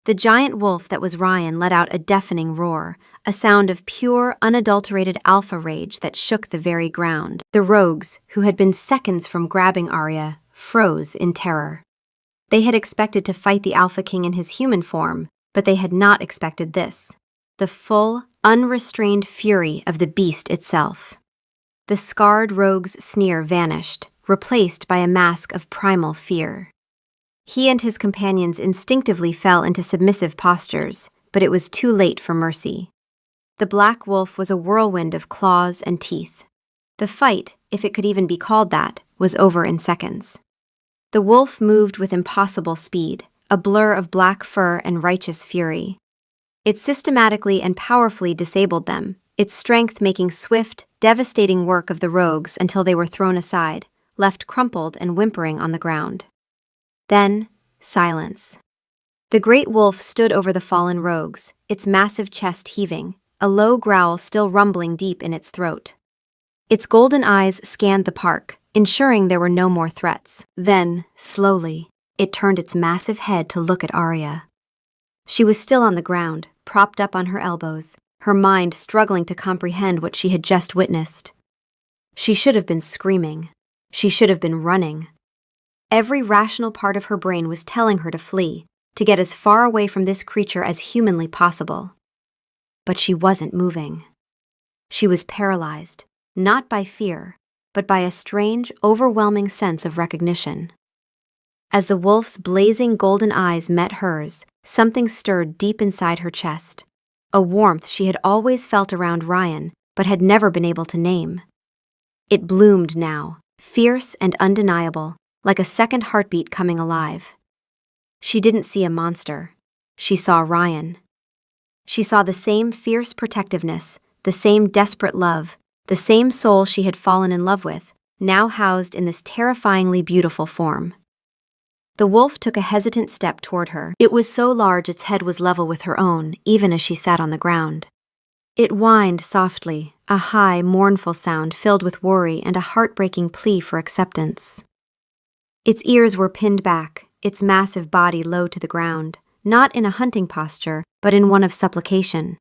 The giant wolf that was Ryan let out a deafening roar, a sound of pure, unadulterated alpha rage that shook the very ground. The rogues, who had been seconds from grabbing Arya, froze in terror. They had expected to fight the Alpha King in his human form, but they had not expected this, the full, unrestrained fury of the beast itself. The scarred rogue's sneer vanished, replaced by a mask of primal fear. He and his companions instinctively fell into submissive postures, but it was too late for mercy. The black wolf was a whirlwind of claws and teeth. The fight, if it could even be called that, was over in seconds. The wolf moved with impossible speed, a blur of black fur and righteous fury. It systematically and powerfully disabled them, its strength making swift, devastating work of the rogues until they were thrown aside, left crumpled and whimpering on the ground. Then, silence. The great wolf stood over the fallen rogues, its massive chest heaving, a low growl still rumbling deep in its throat. Its golden eyes scanned the park, ensuring there were no more threats. Then, slowly, it turned its massive head to look at Arya. She was still on the ground, propped up on her elbows, her mind struggling to comprehend what she had just witnessed. She should have been screaming. She should have been running. Every rational part of her brain was telling her to flee, to get as far away from this creature as humanly possible. But she wasn't moving. She was paralyzed, not by fear, but by a strange, overwhelming sense of recognition. As the wolf's blazing golden eyes met hers, something stirred deep inside her chest, a warmth she had always felt around Ryan, but had never been able to name. It bloomed now, fierce and undeniable, like a second heartbeat coming alive. She didn't see a monster. She saw Ryan. She saw the same fierce protectiveness, the same desperate love, the same soul she had fallen in love with, now housed in this terrifyingly beautiful form. The wolf took a hesitant step toward her. It was so large its head was level with her own, even as she sat on the ground. It whined softly, a high, mournful sound filled with worry and a heartbreaking plea for acceptance. Its ears were pinned back, its massive body low to the ground, not in a hunting posture, but in one of supplication.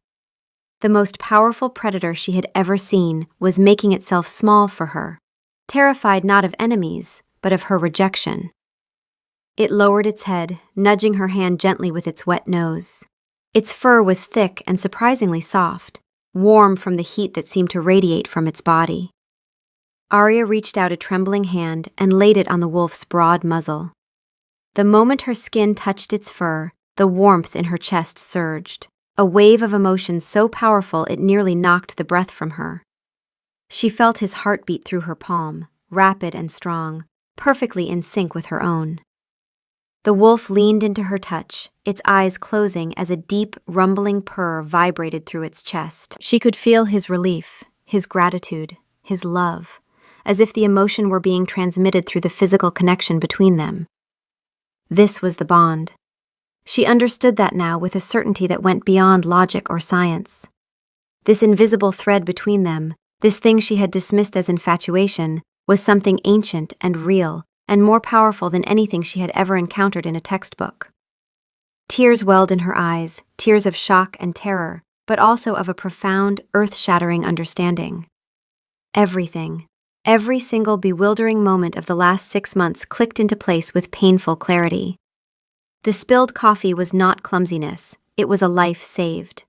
The most powerful predator she had ever seen was making itself small for her, terrified not of enemies, but of her rejection. It lowered its head, nudging her hand gently with its wet nose. Its fur was thick and surprisingly soft, warm from the heat that seemed to radiate from its body. Arya reached out a trembling hand and laid it on the wolf's broad muzzle. The moment her skin touched its fur, the warmth in her chest surged, a wave of emotion so powerful it nearly knocked the breath from her. She felt his heartbeat through her palm, rapid and strong, perfectly in sync with her own. The wolf leaned into her touch, its eyes closing as a deep, rumbling purr vibrated through its chest. She could feel his relief, his gratitude, his love, as if the emotion were being transmitted through the physical connection between them. This was the bond. She understood that now with a certainty that went beyond logic or science. This invisible thread between them, this thing she had dismissed as infatuation, was something ancient and real, and more powerful than anything she had ever encountered in a textbook. Tears welled in her eyes, tears of shock and terror, but also of a profound, earth-shattering understanding. Everything, every single bewildering moment of the last 6 months clicked into place with painful clarity. The spilled coffee was not clumsiness, it was a life saved.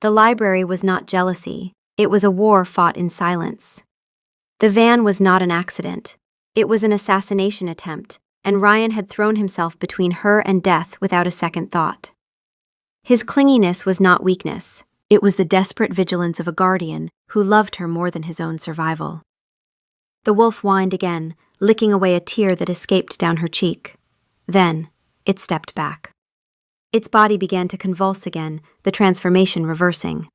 The library was not jealousy, it was a war fought in silence. The van was not an accident, it was an assassination attempt, and Ryan had thrown himself between her and death without a second thought. His clinginess was not weakness, it was the desperate vigilance of a guardian who loved her more than his own survival. The wolf whined again, licking away a tear that escaped down her cheek. Then, it stepped back. Its body began to convulse again, the transformation reversing.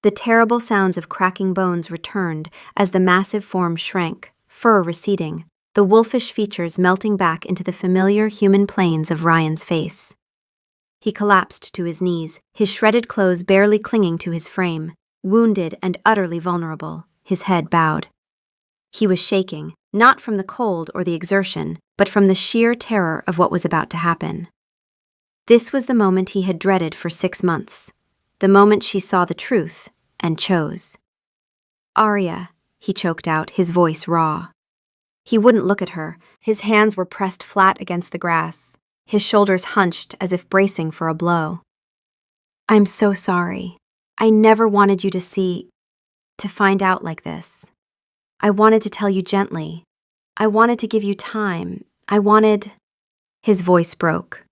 The terrible sounds of cracking bones returned as the massive form shrank, fur receding, the wolfish features melting back into the familiar human planes of Ryan's face. He collapsed to his knees, his shredded clothes barely clinging to his frame, wounded and utterly vulnerable, his head bowed. He was shaking, not from the cold or the exertion, but from the sheer terror of what was about to happen. This was the moment he had dreaded for 6 months, the moment she saw the truth and chose. "Arya," he choked out, his voice raw. He wouldn't look at her, his hands were pressed flat against the grass, his shoulders hunched as if bracing for a blow. "I'm so sorry. I never wanted you to find out like this. I wanted to tell you gently. I wanted to give you time. His voice broke.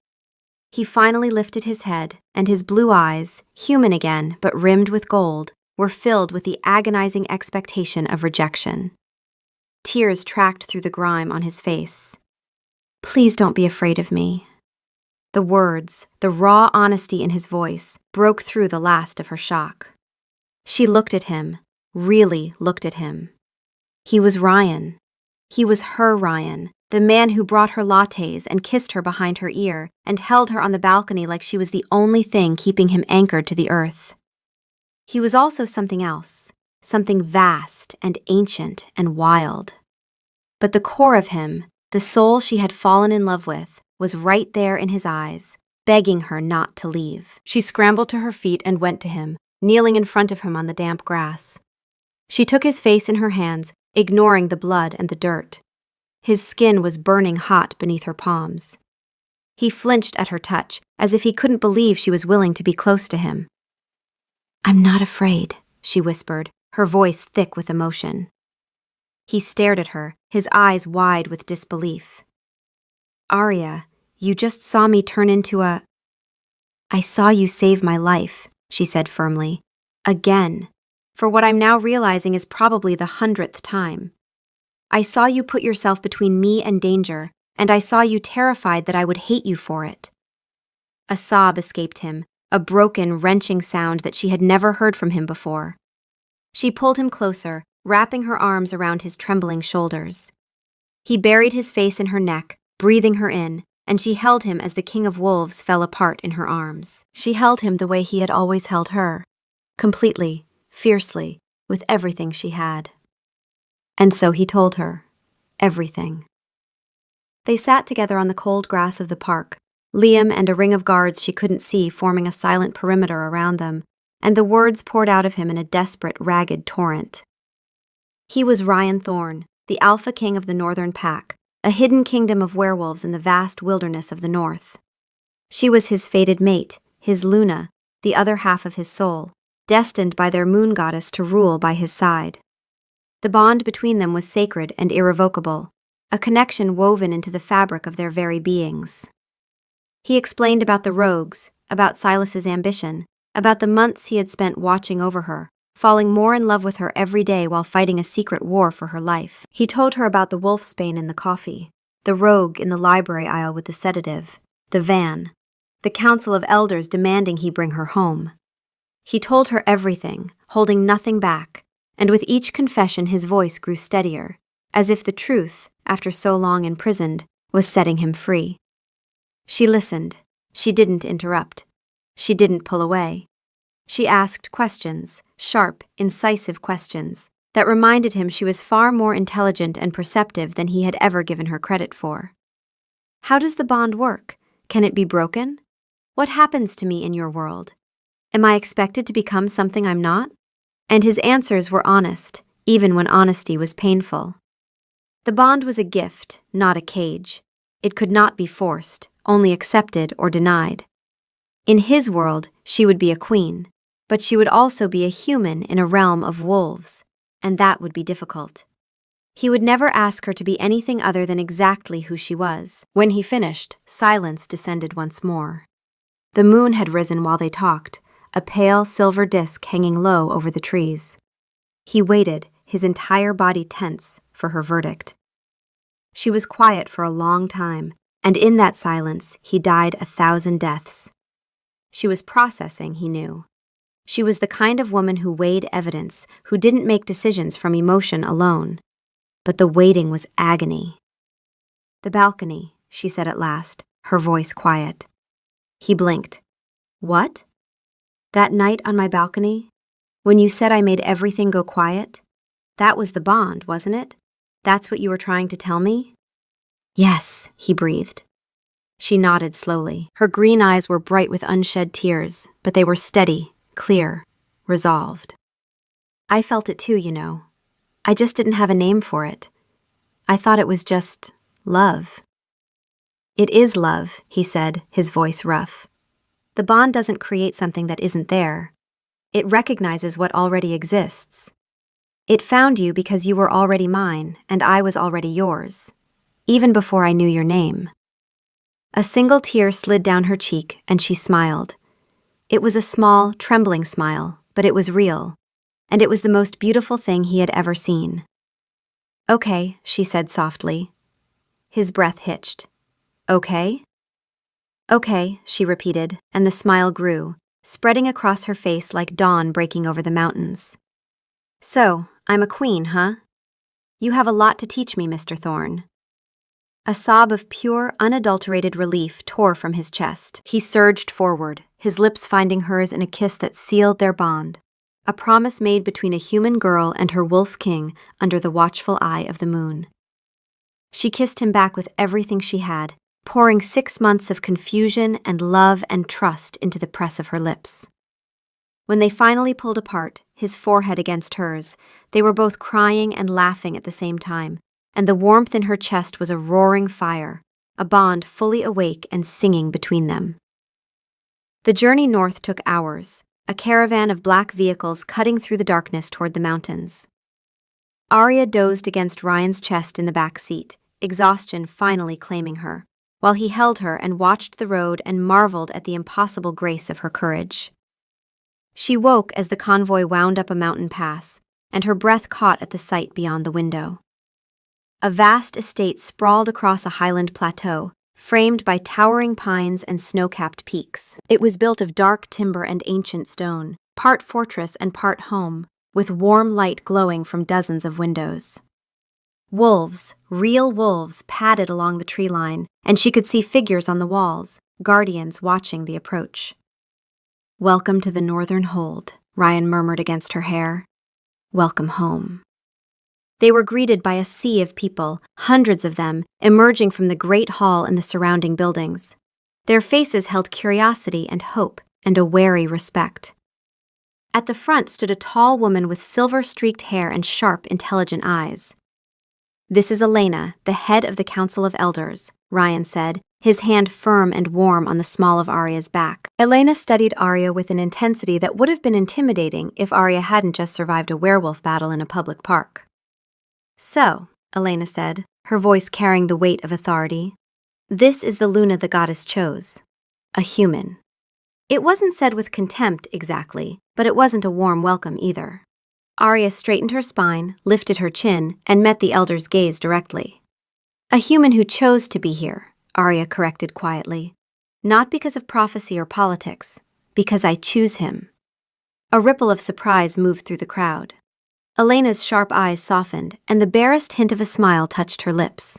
He finally lifted his head, and his blue eyes, human again but rimmed with gold, were filled with the agonizing expectation of rejection. Tears tracked through the grime on his face. "Please don't be afraid of me." The words, the raw honesty in his voice, broke through the last of her shock. She looked at him, really looked at him. He was Ryan. He was her Ryan, the man who brought her lattes and kissed her behind her ear and held her on the balcony like she was the only thing keeping him anchored to the earth. He was also something else, something vast and ancient and wild. But the core of him, the soul she had fallen in love with, was right there in his eyes, begging her not to leave. She scrambled to her feet and went to him, kneeling in front of him on the damp grass. She took his face in her hands, ignoring the blood and the dirt. His skin was burning hot beneath her palms. He flinched at her touch, as if he couldn't believe she was willing to be close to him. "I'm not afraid," she whispered, her voice thick with emotion. He stared at her, his eyes wide with disbelief. "Arya, you just saw me turn into a—" "I saw you save my life," she said firmly. "Again. For what I'm now realizing is probably the 100th time. I saw you put yourself between me and danger, and I saw you terrified that I would hate you for it." A sob escaped him, a broken, wrenching sound that she had never heard from him before. She pulled him closer, wrapping her arms around his trembling shoulders. He buried his face in her neck, breathing her in, and she held him as the king of wolves fell apart in her arms. She held him the way he had always held her, completely, fiercely, with everything she had. And so he told her everything. They sat together on the cold grass of the park, Liam and a ring of guards she couldn't see forming a silent perimeter around them, and the words poured out of him in a desperate, ragged torrent. He was Ryan Thorne, the alpha king of the Northern Pack, a hidden kingdom of werewolves in the vast wilderness of the north. She was his fated mate, his Luna, the other half of his soul, destined by their moon goddess to rule by his side. The bond between them was sacred and irrevocable, a connection woven into the fabric of their very beings. He explained about the rogues, about Silas's ambition, about the months he had spent watching over her, falling more in love with her every day while fighting a secret war for her life. He told her about the wolfsbane in the coffee, the rogue in the library aisle with the sedative, the van, the council of elders demanding he bring her home. He told her everything, holding nothing back, and with each confession his voice grew steadier, as if the truth, after so long imprisoned, was setting him free. She listened. She didn't interrupt. She didn't pull away. She asked questions, sharp, incisive questions, that reminded him she was far more intelligent and perceptive than he had ever given her credit for. How does the bond work? Can it be broken? What happens to me in your world? Am I expected to become something I'm not? And his answers were honest, even when honesty was painful. The bond was a gift, not a cage. It could not be forced, only accepted or denied. In his world, she would be a queen, but she would also be a human in a realm of wolves, and that would be difficult. He would never ask her to be anything other than exactly who she was. When he finished, silence descended once more. The moon had risen while they talked, a pale silver disk hanging low over the trees. He waited, his entire body tense, for her verdict. She was quiet for a long time, and in that silence he died 1,000 deaths. She was processing, he knew. She was the kind of woman who weighed evidence, who didn't make decisions from emotion alone. But the waiting was agony. "The balcony," she said at last, her voice quiet. He blinked. "What? That night on my balcony? When you said I made everything go quiet? That was the bond, wasn't it? That's what you were trying to tell me?" "Yes," he breathed. She nodded slowly. Her green eyes were bright with unshed tears, but they were steady, clear, resolved. "I felt it too, you know. I just didn't have a name for it. I thought it was just love." "It is love," he said, his voice rough. "The bond doesn't create something that isn't there. It recognizes what already exists. It found you because you were already mine, and I was already yours, even before I knew your name." A single tear slid down her cheek, and she smiled. It was a small, trembling smile, but it was real, and it was the most beautiful thing he had ever seen. "Okay," she said softly. His breath hitched. "Okay?" "Okay," she repeated, and the smile grew, spreading across her face like dawn breaking over the mountains. "So, I'm a queen, huh? You have a lot to teach me, Mr. Thorne." A sob of pure, unadulterated relief tore from his chest. He surged forward, his lips finding hers in a kiss that sealed their bond, a promise made between a human girl and her wolf king under the watchful eye of the moon. She kissed him back with everything she had, pouring 6 months of confusion and love and trust into the press of her lips. When they finally pulled apart, his forehead against hers, they were both crying and laughing at the same time, and the warmth in her chest was a roaring fire, a bond fully awake and singing between them. The journey north took hours, a caravan of black vehicles cutting through the darkness toward the mountains. Arya dozed against Ryan's chest in the back seat, exhaustion finally claiming her, while he held her and watched the road and marveled at the impossible grace of her courage. She woke as the convoy wound up a mountain pass, and her breath caught at the sight beyond the window. A vast estate sprawled across a highland plateau, framed by towering pines and snow-capped peaks. It was built of dark timber and ancient stone, part fortress and part home, with warm light glowing from dozens of windows. Wolves, real wolves, padded along the tree line, and she could see figures on the walls, guardians watching the approach. "Welcome to the Northern Hold," Ryan murmured against her hair. "Welcome home." They were greeted by a sea of people, hundreds of them, emerging from the great hall and the surrounding buildings. Their faces held curiosity and hope and a wary respect. At the front stood a tall woman with silver-streaked hair and sharp, intelligent eyes. "This is Elena, the head of the Council of Elders," Ryan said, his hand firm and warm on the small of Arya's back. Elena studied Arya with an intensity that would have been intimidating if Arya hadn't just survived a werewolf battle in a public park. "So," Elena said, her voice carrying the weight of authority, "this is the Luna the goddess chose. A human." It wasn't said with contempt exactly, but it wasn't a warm welcome either. Arya straightened her spine, lifted her chin, and met the elder's gaze directly. "A human who chose to be here," Arya corrected quietly. "Not because of prophecy or politics, because I choose him." A ripple of surprise moved through the crowd. Elena's sharp eyes softened, and the barest hint of a smile touched her lips.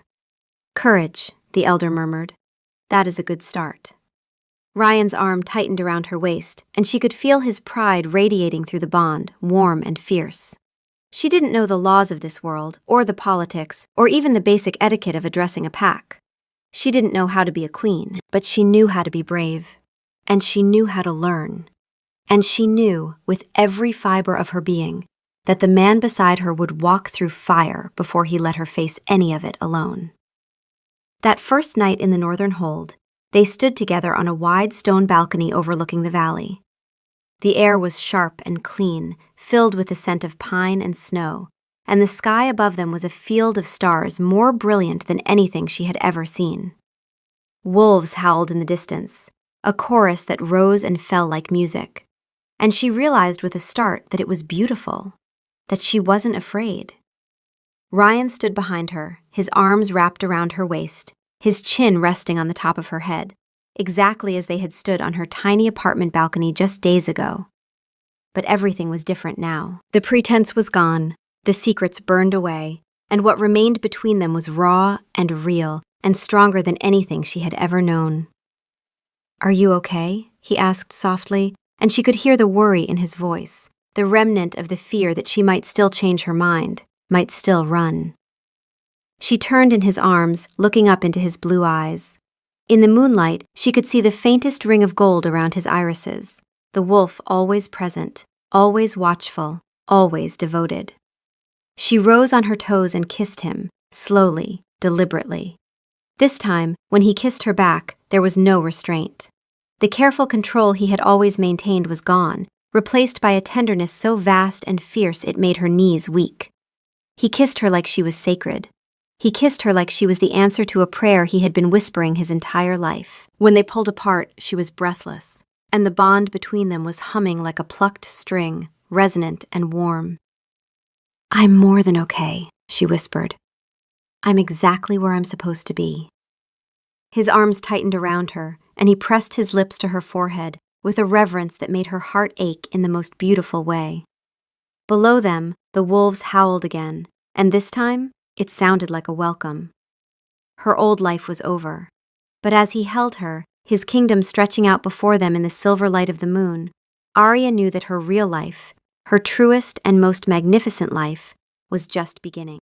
"Courage," the elder murmured. "That is a good start." Ryan's arm tightened around her waist, and she could feel his pride radiating through the bond, warm and fierce. She didn't know the laws of this world, or the politics, or even the basic etiquette of addressing a pack. She didn't know how to be a queen, but she knew how to be brave. And she knew how to learn. And she knew, with every fiber of her being, that the man beside her would walk through fire before he let her face any of it alone. That first night in the northern hold, they stood together on a wide stone balcony overlooking the valley. The air was sharp and clean, filled with the scent of pine and snow, and the sky above them was a field of stars more brilliant than anything she had ever seen. Wolves howled in the distance, a chorus that rose and fell like music, and she realized with a start that it was beautiful, that she wasn't afraid. Ryan stood behind her, his arms wrapped around her waist, his chin resting on the top of her head, exactly as they had stood on her tiny apartment balcony just days ago. But everything was different now. The pretense was gone, the secrets burned away, and what remained between them was raw and real and stronger than anything she had ever known. "Are you okay?" he asked softly, and she could hear the worry in his voice, the remnant of the fear that she might still change her mind, might still run. She turned in his arms, looking up into his blue eyes. In the moonlight, she could see the faintest ring of gold around his irises, the wolf always present, always watchful, always devoted. She rose on her toes and kissed him, slowly, deliberately. This time, when he kissed her back, there was no restraint. The careful control he had always maintained was gone, replaced by a tenderness so vast and fierce it made her knees weak. He kissed her like she was sacred. He kissed her like she was the answer to a prayer he had been whispering his entire life. When they pulled apart, she was breathless, and the bond between them was humming like a plucked string, resonant and warm. "I'm more than okay," she whispered. "I'm exactly where I'm supposed to be." His arms tightened around her, and he pressed his lips to her forehead with a reverence that made her heart ache in the most beautiful way. Below them, the wolves howled again, and this time, it sounded like a welcome. Her old life was over, but as he held her, his kingdom stretching out before them in the silver light of the moon, Arya knew that her real life, her truest and most magnificent life, was just beginning.